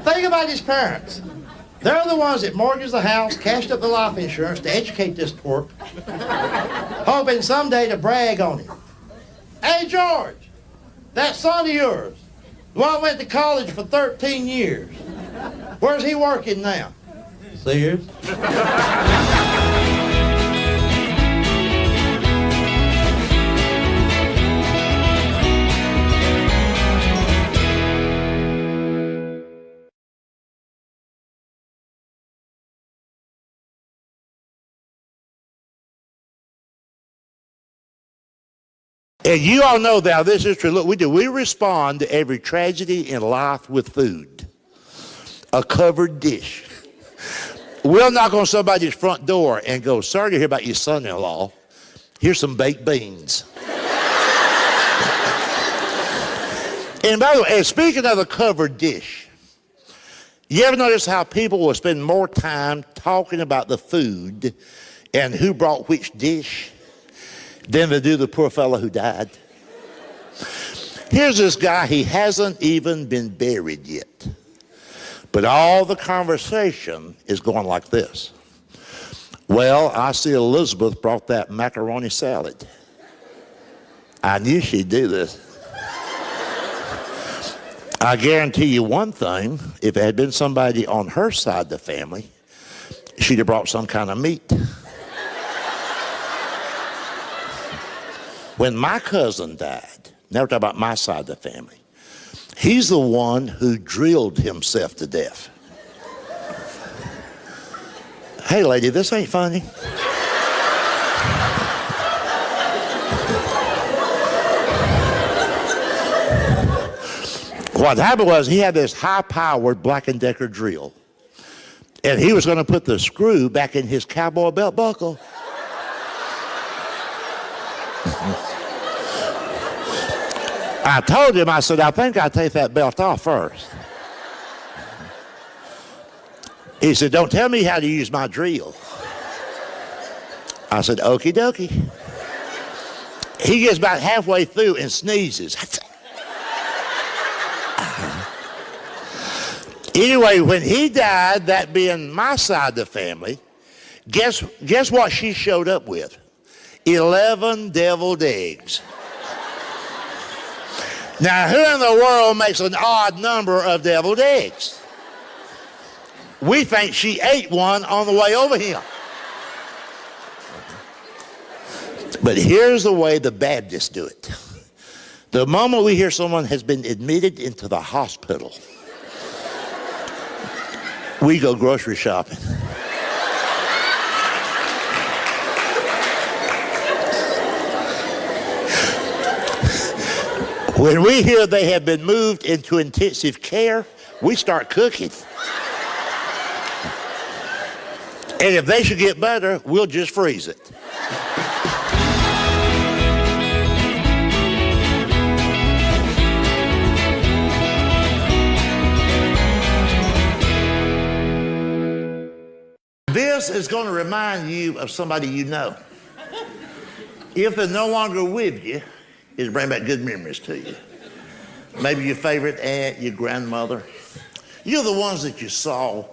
Think about his parents. They're the ones that mortgaged the house, cashed up the life insurance to educate this twerp, hoping someday to brag on him. Hey, George, that son of yours, the one went to college for 13 years. Where's he working now? Sears. And you all know now, this is true. Look, we respond to every tragedy in life with food. A covered dish. We'll knock on somebody's front door and go, sorry to hear about your son-in-law. Here's some baked beans. And by the way, and speaking of a covered dish, you ever notice how people will spend more time talking about the food and who brought which dish than they do the poor fellow who died? Here's this guy, he hasn't even been buried yet. But all the conversation is going like this. Well, I see Elizabeth brought that macaroni salad. I knew she'd do this. I guarantee you one thing, if it had been somebody on her side of the family, she'd have brought some kind of meat. When my cousin died, now we're talking about my side of the family, he's the one who drilled himself to death. Hey, lady, this ain't funny. What happened was he had this high-powered Black & Decker drill, and he was going to put the screw back in his cowboy belt buckle. I told him, I said, I think I'll take that belt off first. He said, don't tell me how to use my drill. I said, okie dokie. He gets about halfway through and sneezes. Anyway, when he died, that being my side of the family, guess what she showed up with? 11 deviled eggs. Now, who in the world makes an odd number of deviled eggs? We think she ate one on the way over here. But here's the way the Baptists do it. The moment we hear someone has been admitted into the hospital, we go grocery shopping. When we hear they have been moved into intensive care, we start cooking. And if they should get better, we'll just freeze it. This is going to remind you of somebody you know. If they're no longer with you, it'll bring back good memories to you. Maybe your favorite aunt, your grandmother. You're the ones that you saw.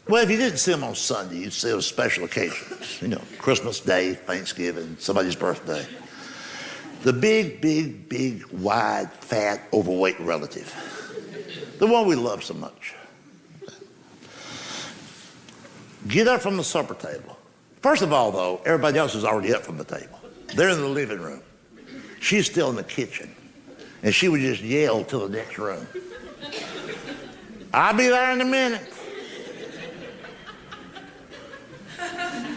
Well, if you didn't see them on Sunday, you'd see them on special occasions. You know, Christmas Day, Thanksgiving, somebody's birthday. The big, wide, fat, overweight relative. The one we love so much. Get up from the supper table. First of all, though, everybody else is already up from the table. They're in the living room. She's still in the kitchen. And she would just yell to the next room. I'll be there in a minute.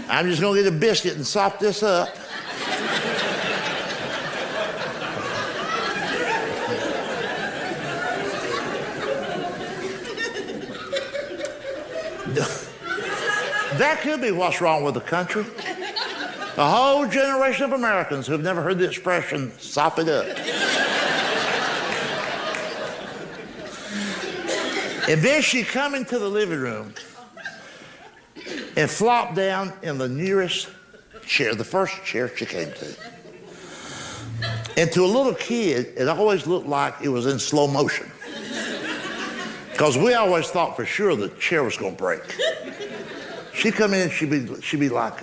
I'm just gonna get a biscuit and sop this up. That could be what's wrong with the country. A whole generation of Americans who've never heard the expression, sop it up. And then she come into the living room and flopped down in the nearest chair, the first chair she came to. And to a little kid, it always looked like it was in slow motion. Because we always thought for sure the chair was gonna break. She'd come in, she'd be like,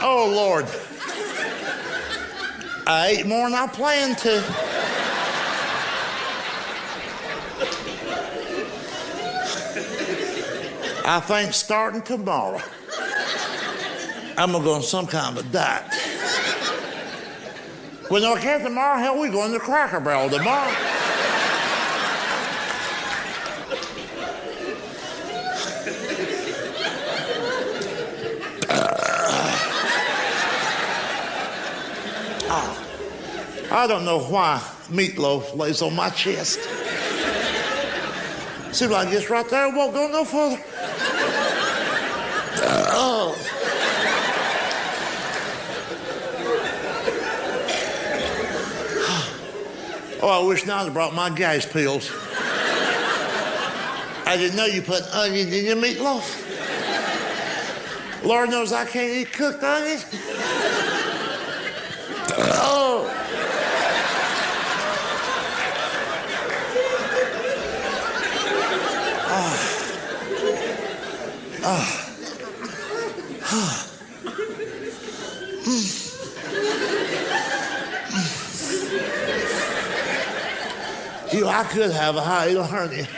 oh Lord. I ate more than I planned to. I think starting tomorrow, I'm gonna go on some kind of a diet. Well, no, I can't tomorrow. Hell, we're going to Cracker Barrel tomorrow. I don't know why meatloaf lays on my chest. Seems like it's right there, won't go no further. Oh. Oh, I wish now I brought my gas pills. I didn't know you put onion in your meatloaf. Lord knows I can't eat cooked onions. Oh. You, I could have a hiatal hernia.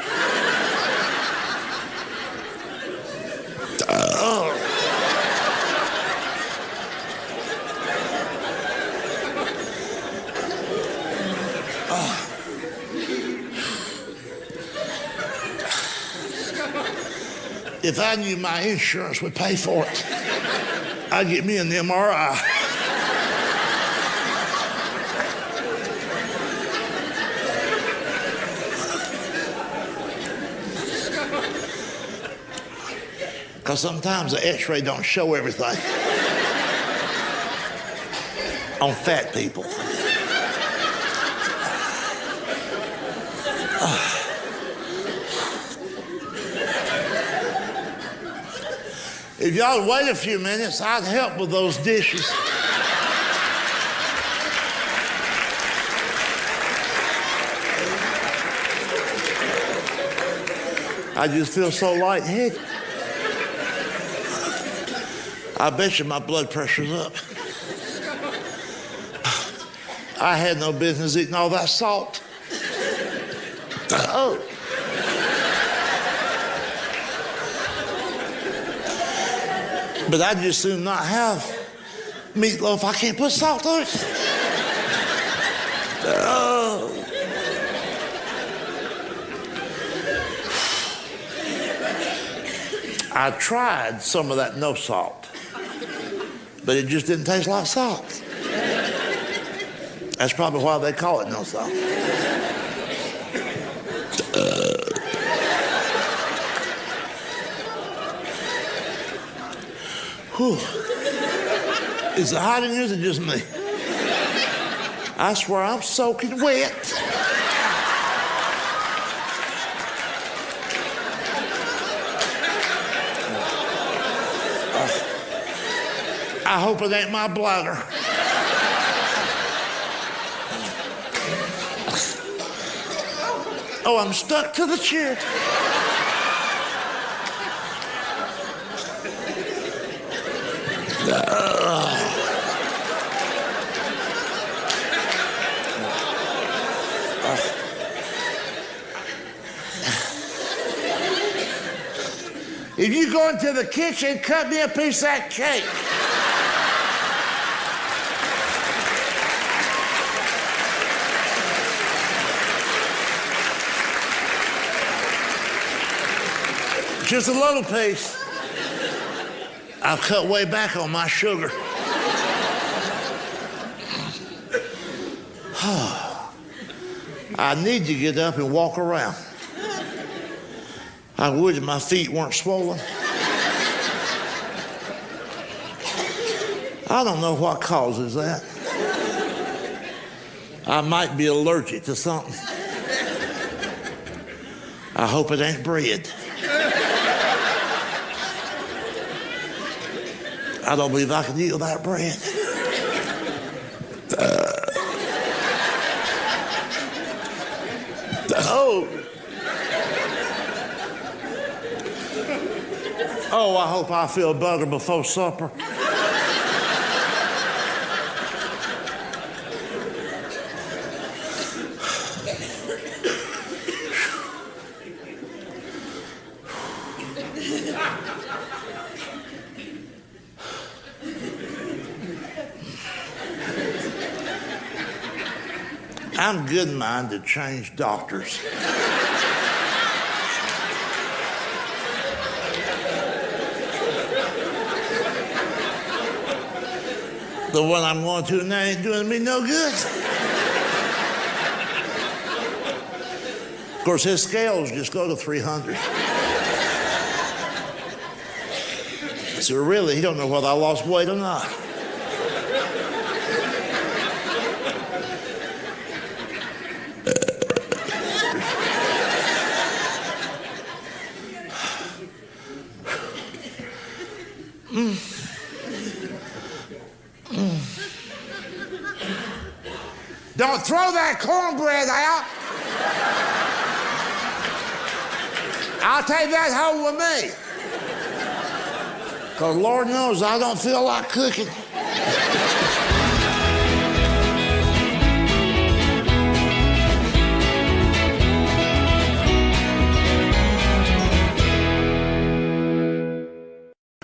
If I knew my insurance would pay for it, I'd get me an MRI. Because sometimes the x-ray don't show everything on fat people. If y'all would wait a few minutes, I'd help with those dishes. I just feel so lightheaded. I bet you my blood pressure's up. I had no business eating all that salt. Oh. But I'd just soon not have meatloaf. I can't put salt on it. Oh. I tried some of that no salt, but it just didn't taste like salt. That's probably why they call it no salt. Whew. Is it hot in here or is it just me? I swear I'm soaking wet. I hope it ain't my bladder. Oh, I'm stuck to the chair. If you go into the kitchen, cut me a piece of that cake. Just a little piece. I've cut way back on my sugar. I need to get up and walk around. I wish my feet weren't swollen. I don't know what causes that. I might be allergic to something. I hope it ain't bread. I don't believe I can eat that bread. Oh, I hope I feel better before supper. I'm good in mind to change doctors. The one I'm going to now ain't doing me no good. Of course, his scales just go to 300. So really, he don't know whether I lost weight or not. Don't throw that cornbread out. I'll take that home with me. Because Lord knows I don't feel like cooking.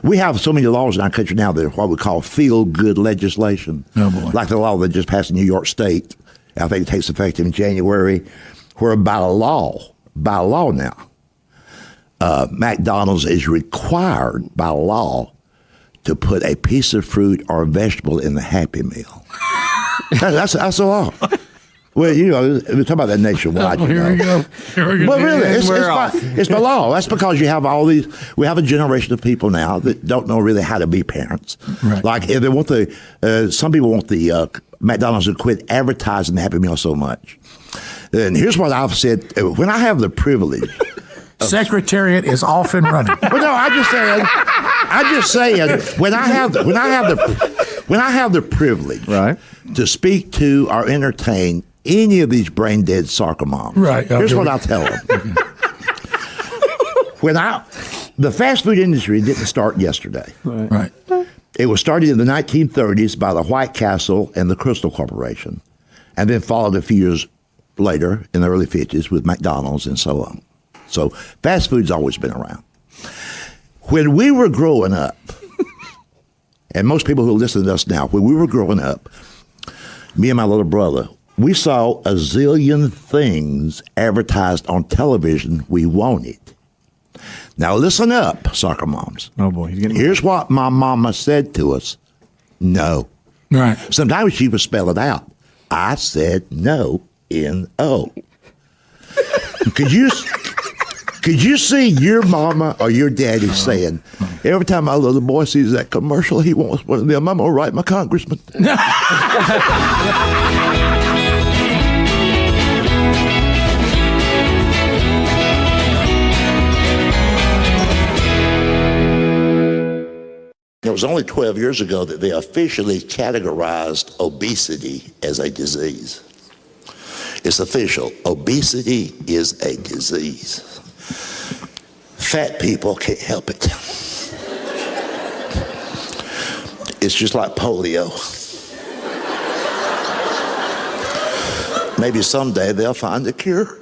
We have so many laws in our country now that are what we call feel-good legislation. Oh, boy. Like the law that just passed in New York State. I think it takes effect in January, where by law now, McDonald's is required by law to put a piece of fruit or vegetable in the Happy Meal. That's the law. Well, you know, we're talking about that nationwide. Oh, here we go. But really, it's by law. That's because you have all these. We have a generation of people now that don't know really how to be parents. Right. Like if they want some people want the McDonald's to quit advertising the Happy Meal so much. And here's what I've said: when I have the privilege. Secretariat is off and running. Well, no, I just saying when I have the privilege Right. to speak to or entertain any of these brain dead soccer moms. Right. Here's what I'll tell them. The fast food industry didn't start yesterday. Right. It was started in the 1930s by the White Castle and the Crystal Corporation, and then followed a few years later in the early 50s with McDonald's and so on. So fast food's always been around. When we were growing up, and most people who listen to us now, when we were growing up, me and my little brother, we saw a zillion things advertised on television we wanted. Now listen up, soccer moms. Oh, boy. Here's what my mama said to us. No. Right. Sometimes she would spell it out. I said no, N-O. Could you see your mama or your daddy saying, every time my little boy sees that commercial, he wants one of them, I'm going to write my congressman. It was only 12 years ago that they officially categorized obesity as a disease. It's official. Obesity is a disease. Fat people can't help it. It's just like polio. Maybe someday they'll find a cure.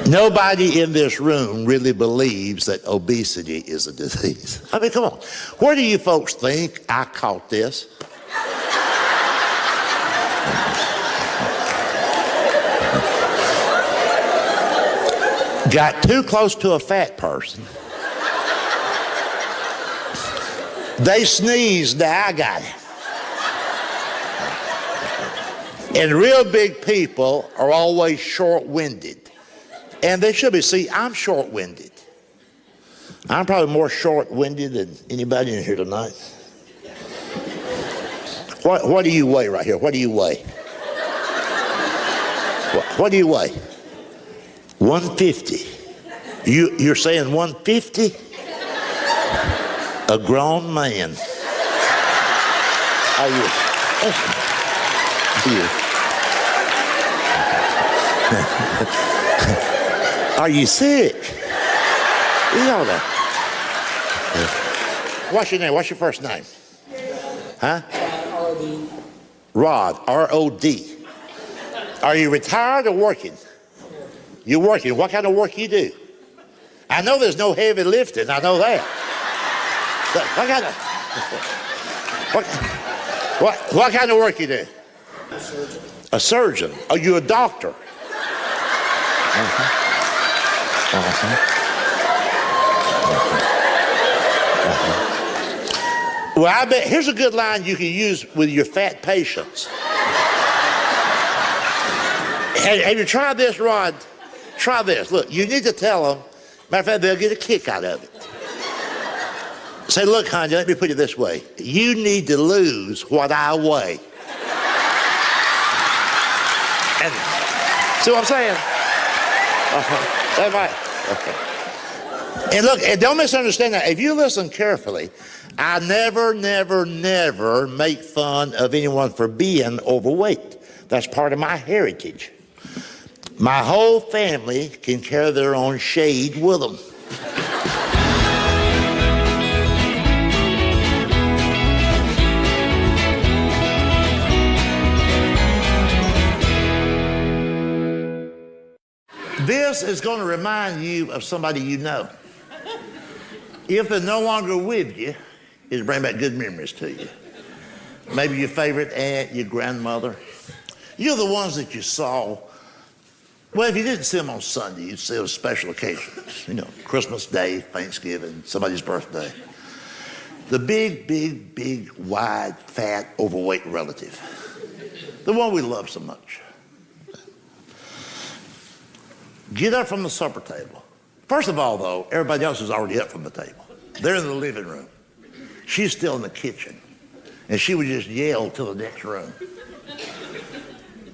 Nobody in this room really believes that obesity is a disease. I mean, come on. Where do you folks think I caught this? Got too close to a fat person. They sneezed, now I got it. And real big people are always short-winded. And they should be. See, I'm short-winded. I'm probably more short-winded than anybody in here tonight. What do you weigh right here? What do you weigh? What do you weigh? 150. You're saying 150? A grown man. Are you? Are you sick? You know that. What's your name? What's your first name? Huh? R-O-D. Rod. R-O-D. Are you retired or working? You're working. What kind of work you do? I know there's no heavy lifting. I know that. But what kind of work you do? A surgeon. A surgeon. Are you a doctor? Well, I bet here's a good line you can use with your fat patients. Have you tried this, Rod? Try this. Look, you need to tell them. Matter of fact, they'll get a kick out of it. Say, look, honey, let me put it this way. You need to lose what I weigh. And, see what I'm saying? That might. And look, and don't misunderstand that. If you listen carefully, I never make fun of anyone for being overweight. That's part of my heritage. My whole family can carry their own shade with them. This is going to remind you of somebody you know. If they're no longer with you, it'll bring back good memories to you. Maybe your favorite aunt, your grandmother. You're the ones that you saw. Well, if you didn't see them on Sunday, you'd see them on special occasions. You know, Christmas Day, Thanksgiving, somebody's birthday. The big, wide, fat, overweight relative. The one we love so much. Get up from the supper table. First of all, though, everybody else is already up from the table. They're in the living room. She's still in the kitchen. And she would just yell to the next room.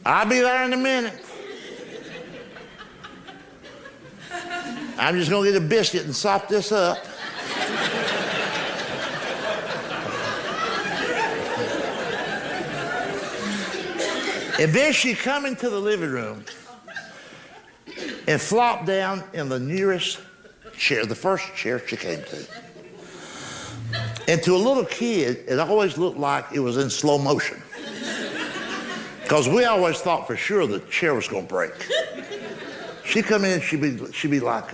I'll be there in a minute. I'm just going to get a biscuit and sop this up. And then she come into the living room and flop down in the nearest chair, the first chair she came to. And to a little kid, it always looked like it was in slow motion. Because we always thought for sure the chair was going to break. She'd come in, she'd be like,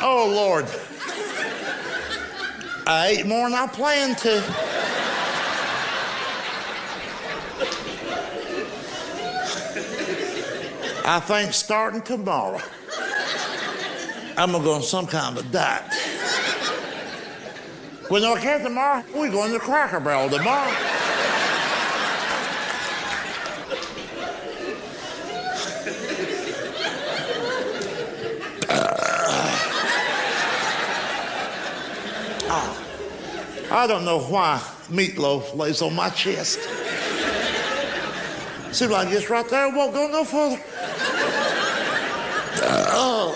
oh, Lord. I ate more than I planned to. I think starting tomorrow, I'm going to go on some kind of a diet. Well, no, I can't tomorrow. We're going to Cracker Barrel tomorrow. I don't know why meatloaf lays on my chest. Seems like it's right there, it won't go no further. Oh.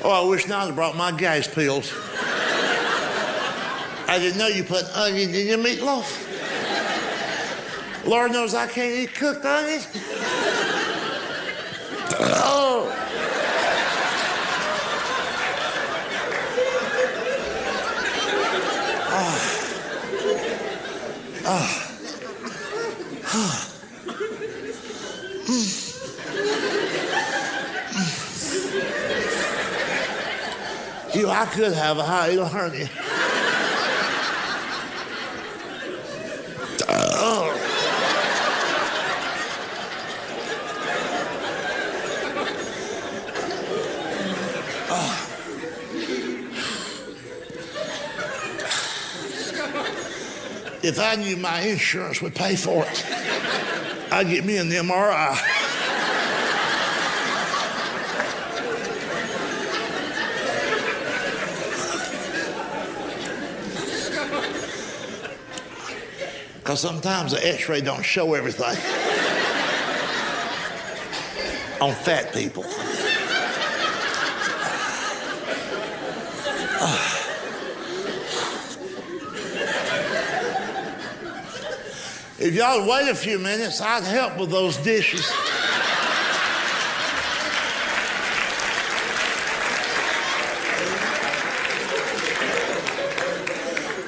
Oh, I wish now I brought my gas pills. I didn't know you put onion in your meatloaf. Lord knows I can't eat cooked onions. Oh. You know, I could have a hiatal hernia. If I knew my insurance would pay for it, I'd get me an MRI. Because sometimes the x-ray don't show everything on fat people. If y'all wait a few minutes, I'd help with those dishes.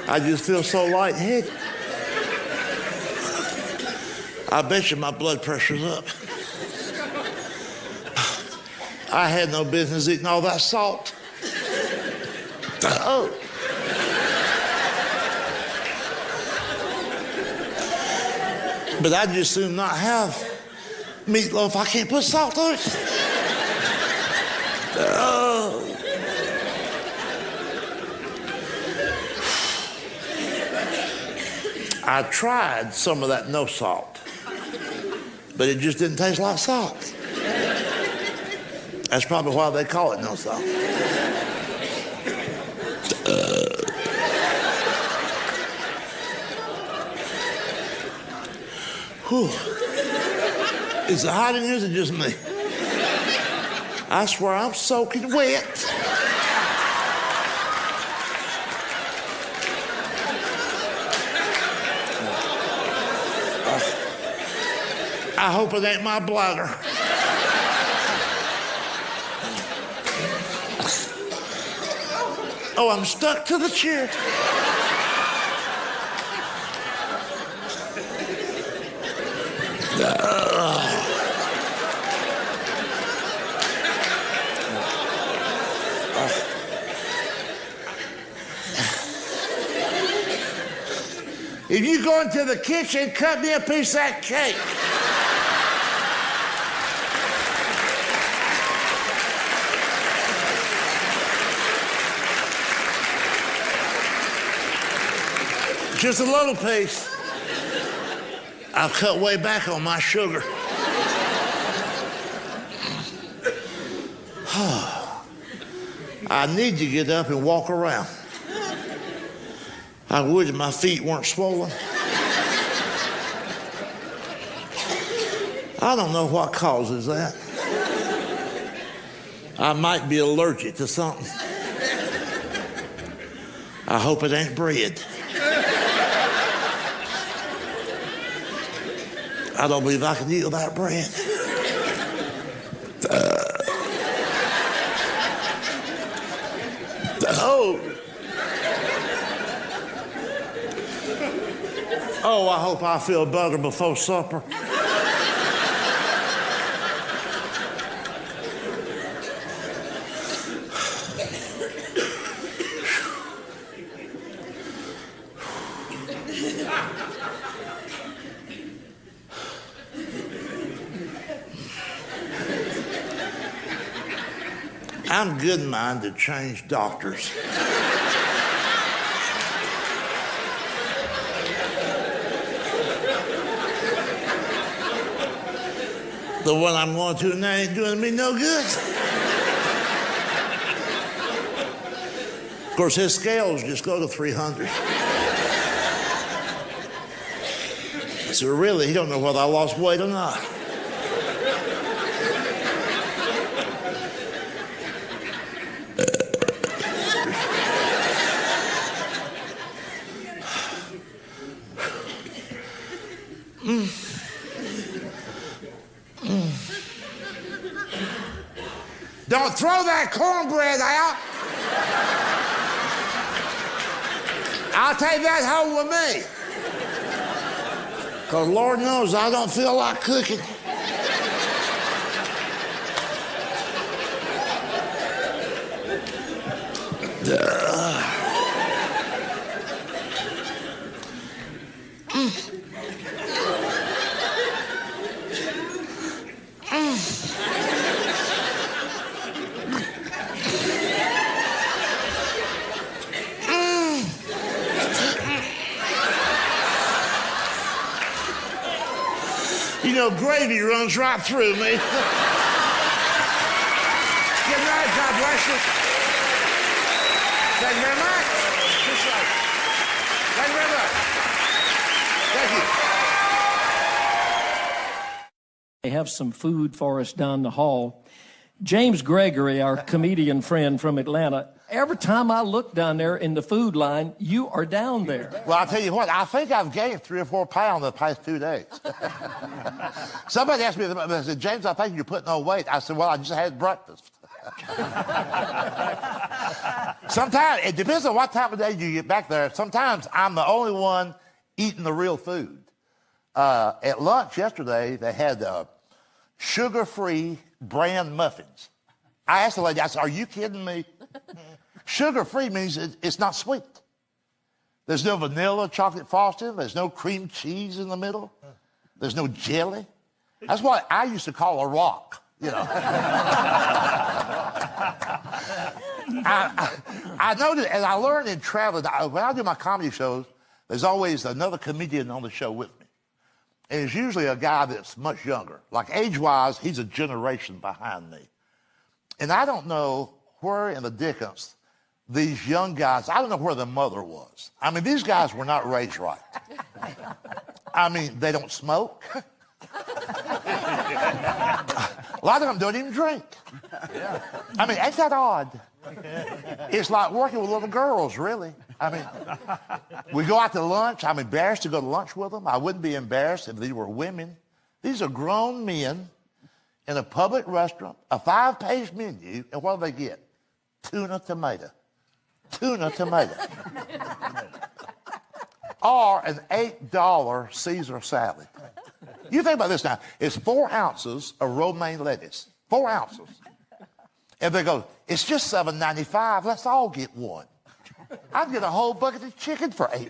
I just feel so lightheaded. I bet you my blood pressure's up. I had no business eating all that salt. Oh. But I'd just soon not have meatloaf. I can't put salt on it. Oh. I tried some of that no salt, but it just didn't taste like salt. That's probably why they call it no salt. Whew. Is it hot in here or is it just me? I swear I'm soaking wet. I hope it ain't my bladder. Oh, I'm stuck to the chair. If you go into the kitchen, cut me a piece of that cake. Just a little piece. I'll cut way back on my sugar. I need to get up and walk around. I would if my feet weren't swollen. I don't know what causes that. I might be allergic to something. I hope it ain't bread. I don't believe I can eat without bread. Oh, I hope I feel better before supper. I'm good in mind to change doctors. The one I'm going to now ain't doing me no good. Of course, his scales just go to 300. So really, he don't know whether I lost weight or not. Don't throw that cornbread out. I'll take that home with me. Because Lord knows I don't feel like cooking. You know, gravy runs right through me. Good night, God bless you. Thank you very much. Appreciate it. Thank you very much. Thank you. They have some food for us down the hall. James Gregory, our comedian friend from Atlanta, every time I look down there in the food line, you are down there. Well, I'll tell you what, I think I've gained 3 or 4 pounds in the past 2 days. Somebody asked me, they said, James, I think you're putting on weight. I said, well, I just had breakfast. Sometimes, it depends on what time of day you get back there. Sometimes I'm the only one eating the real food. At lunch yesterday, they had sugar-free brand muffins. I asked the lady, I said, are you kidding me? Sugar-free means it's not sweet. There's no vanilla chocolate frosting. There's no cream cheese in the middle. There's no jelly. That's what I used to call a rock, you know. I noticed, and I learned in traveling, when I do my comedy shows, there's always another comedian on the show with me. And it's usually a guy that's much younger. Like age-wise, he's a generation behind me. And I don't know where in the dickens these young guys, I don't know where their mother was. I mean, these guys were not raised right. I mean, they don't smoke. A lot of them don't even drink. I mean, ain't that odd? It's like working with little girls, really. I mean, we go out to lunch. I'm embarrassed to go to lunch with them. I wouldn't be embarrassed if they were women. These are grown men in a public restaurant, a 5-page menu, and what do they get? Tuna tomato. Tuna tomato. Or an $8 Caesar salad. You think about this now. It's 4 ounces of romaine lettuce. 4 ounces. And they go, it's just $7.95. Let's all get one. I'd get a whole bucket of chicken for $8.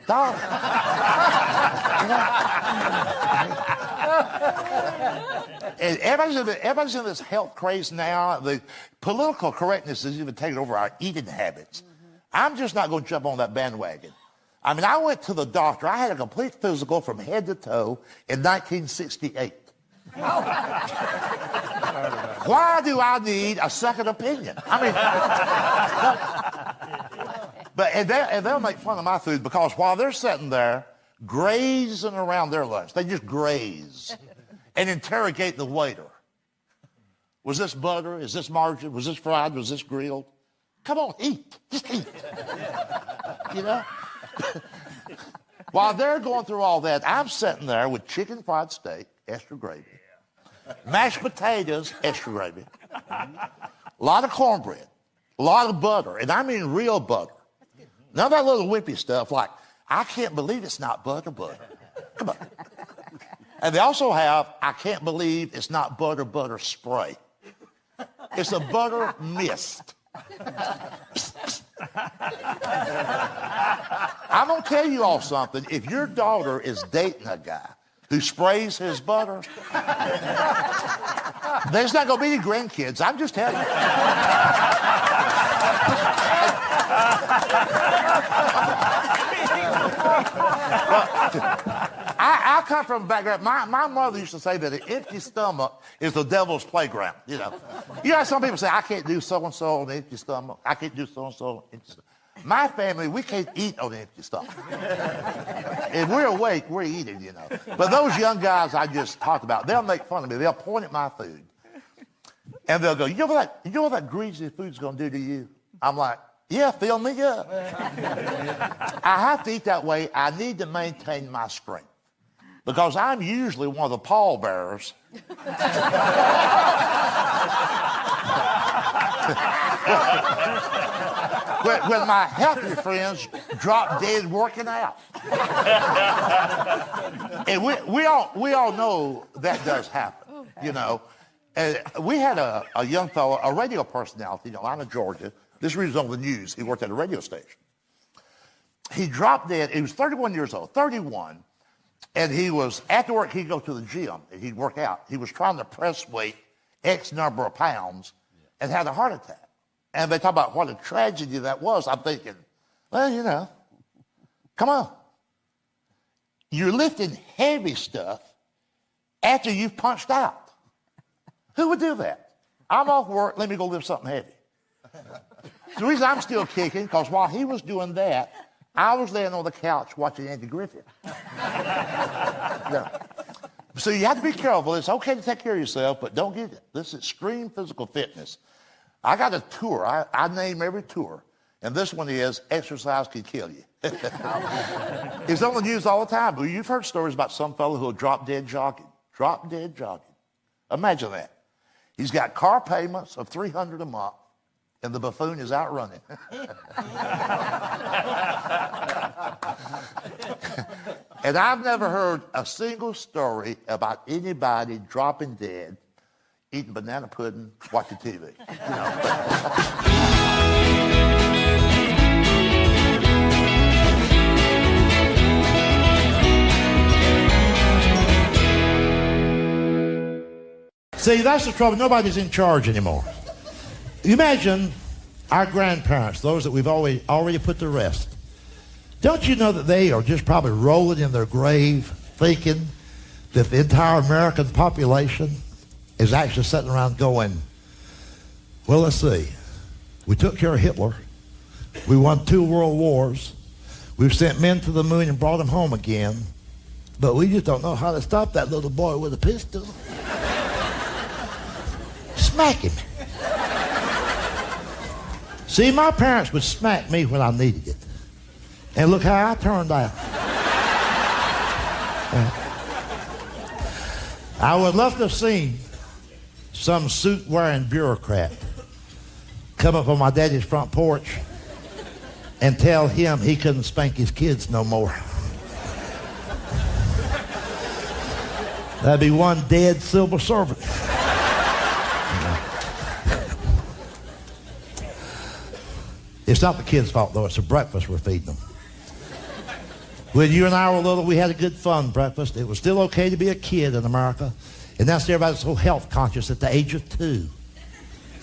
And everybody's in this health craze now. The political correctness is even taking over our eating habits. I'm just not going to jump on that bandwagon. I mean, I went to the doctor. I had a complete physical from head to toe in 1968. Why do I need a second opinion? I mean, and they'll make fun of my food because while they're sitting there grazing around their lunch, they just graze and interrogate the waiter. Was this butter? Is this margarine? Was this fried? Was this grilled? Come on, eat. Just eat. You know? While they're going through all that, I'm sitting there with chicken fried steak, extra gravy, mashed potatoes, extra gravy, a lot of cornbread, a lot of butter, and I mean real butter. None of that little wimpy stuff like, I can't believe it's not butter. Come on. And they also have, I can't believe it's not butter spray. It's a butter mist. I'm going to tell you all something. If your daughter is dating a guy who sprays his butter, there's not going to be any grandkids. I'm just telling you. I come from a background. My mother used to say that an empty stomach is the devil's playground. You know how some people say, I can't do so-and-so on an empty stomach. I can't do so-and-so on an empty stomach. My family, we can't eat on empty stomach. If we're awake, we're eating, you know. But those young guys I just talked about, they'll make fun of me. They'll point at my food. And they'll go, you know what that greasy food's going to do to you? I'm like, yeah, fill me up. I have to eat that way. I need to maintain my strength. Because I'm usually one of the pallbearers. when my healthy friends drop dead working out. And we all know that does happen, you know. And we had a young fellow, a radio personality in Atlanta, Georgia. This reads on the news. He worked at a radio station. He dropped dead. He was 31 years old, 31. And he was, after work, he'd go to the gym and he'd work out. He was trying to press weight X number of pounds and had a heart attack. And they talk about what a tragedy that was. I'm thinking, well, you know, come on. You're lifting heavy stuff after you've punched out. Who would do that? I'm off work, let me go lift something heavy. The reason I'm still kicking, because while he was doing that, I was laying on the couch watching Andy Griffith. Yeah. So you have to be careful. It's okay to take care of yourself, but don't get it. This is extreme physical fitness. I got a tour. I name every tour. And this one is Exercise Can Kill You. It's on the news all the time. But you've heard stories about some fellow who'll drop dead jogging. Drop dead jogging. Imagine that. He's got car payments of $300 a month, and the buffoon is out running. And I've never heard a single story about anybody dropping dead, eating banana pudding, watching TV. You know. See, that's the trouble. Nobody's in charge anymore. Imagine our grandparents, those that we've already put to rest. Don't you know that they are just probably rolling in their grave thinking that the entire American population is actually sitting around going, well, let's see. We took care of Hitler. We won 2 world wars. We've sent men to the moon and brought them home again. But we just don't know how to stop that little boy with a pistol. Smack him. See, my parents would smack me when I needed it. And look how I turned out. I would love to have seen some suit-wearing bureaucrat come up on my daddy's front porch and tell him he couldn't spank his kids no more. That'd be one dead civil servant. It's not the kids' fault, though. It's the breakfast we're feeding them. When you and I were little, we had a good fun breakfast. It was still okay to be a kid in America. And now everybody's so health conscious at the age of 2.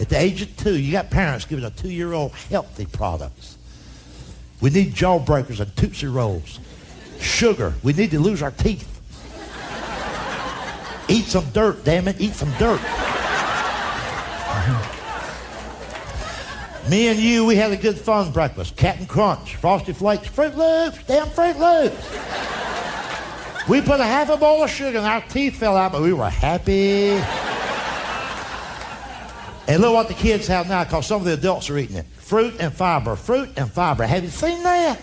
At the age of 2, you got parents giving a 2-year-old healthy products. We need jawbreakers and Tootsie Rolls. Sugar. We need to lose our teeth. Eat some dirt, damn it. Eat some dirt. Me and you, we had a good fun breakfast. Captain Crunch, Frosty Flakes, Fruit Loops, damn Fruit Loops. We put a half a bowl of sugar and our teeth fell out, but we were happy. And look what the kids have now, because some of the adults are eating it. Fruit and fiber, fruit and fiber. Have you seen that?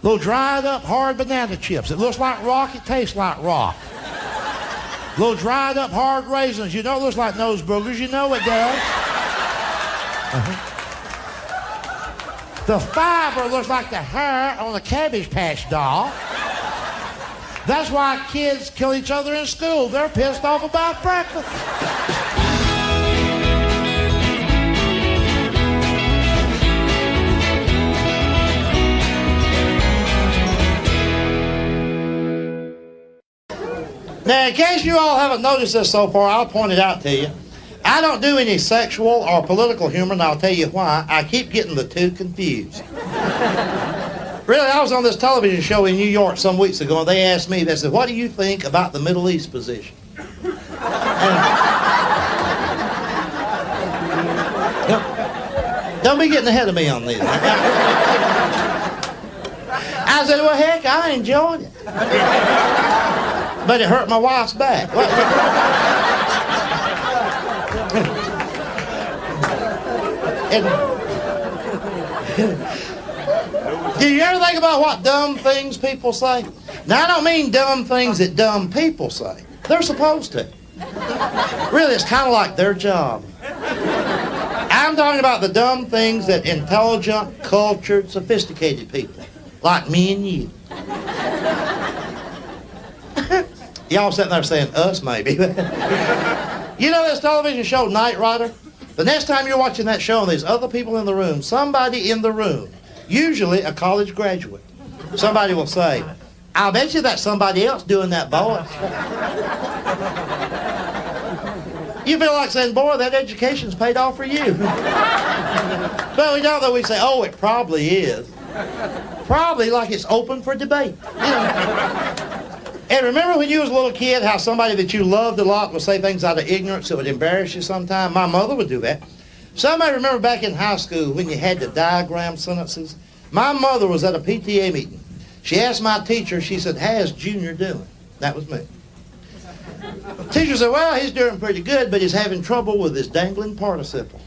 Little dried up hard banana chips. It looks like rock, it tastes like rock. Little dried up hard raisins. You know it looks like nose boogers. You know it does. The fiber looks like the hair on a Cabbage Patch doll. That's why kids kill each other in school. They're pissed off about breakfast. Now, in case you all haven't noticed this so far, I'll point it out to you. I don't do any sexual or political humor, and I'll tell you why. I keep getting the two confused. Really, I was on this television show in New York some weeks ago, and they asked me, they said, what do you think about the Middle East position? Don't be getting ahead of me on these. I said, well, heck, I enjoyed it. But it hurt my wife's back. Do you ever think about what dumb things people say? Now, I don't mean dumb things that dumb people say. They're supposed to. Really, it's kind of like their job. I'm talking about the dumb things that intelligent, cultured, sophisticated people, like me and you. Y'all sitting there saying, us maybe. You know this television show, Knight Rider? The next time you're watching that show and there's other people in the room, somebody in the room, usually a college graduate, somebody will say, I'll bet you that's somebody else doing that voice. You feel like saying, boy, that education's paid off for you. But we don't, though. We say, oh, it probably is. Probably like it's open for debate. You know. And remember when you was a little kid, how somebody that you loved a lot would say things out of ignorance that would embarrass you sometime? My mother would do that. Somebody remember back in high school when you had to diagram sentences? My mother was at a PTA meeting. She asked my teacher, she said, how's Junior doing? That was me. The teacher said, well, he's doing pretty good, but he's having trouble with his dangling participle.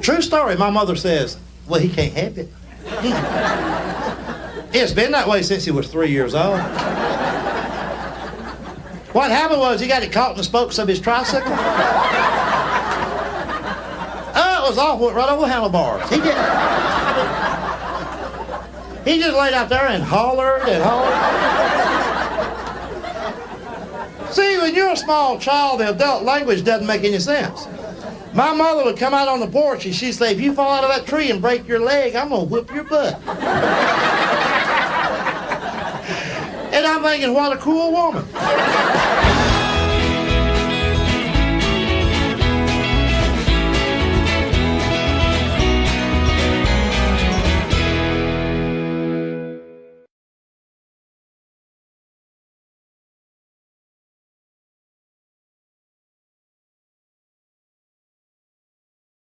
True story, my mother says, well, he can't have it. It's been that way since he was 3 years old. What happened was he got it caught in the spokes of his tricycle. Oh, it was off, went right over the handlebars. He just laid out there and hollered and hollered. See, when you're a small child, the adult language doesn't make any sense. My mother would come out on the porch and she'd say, if you fall out of that tree and break your leg, I'm going to whip your butt. And I'm thinking, what a cool woman.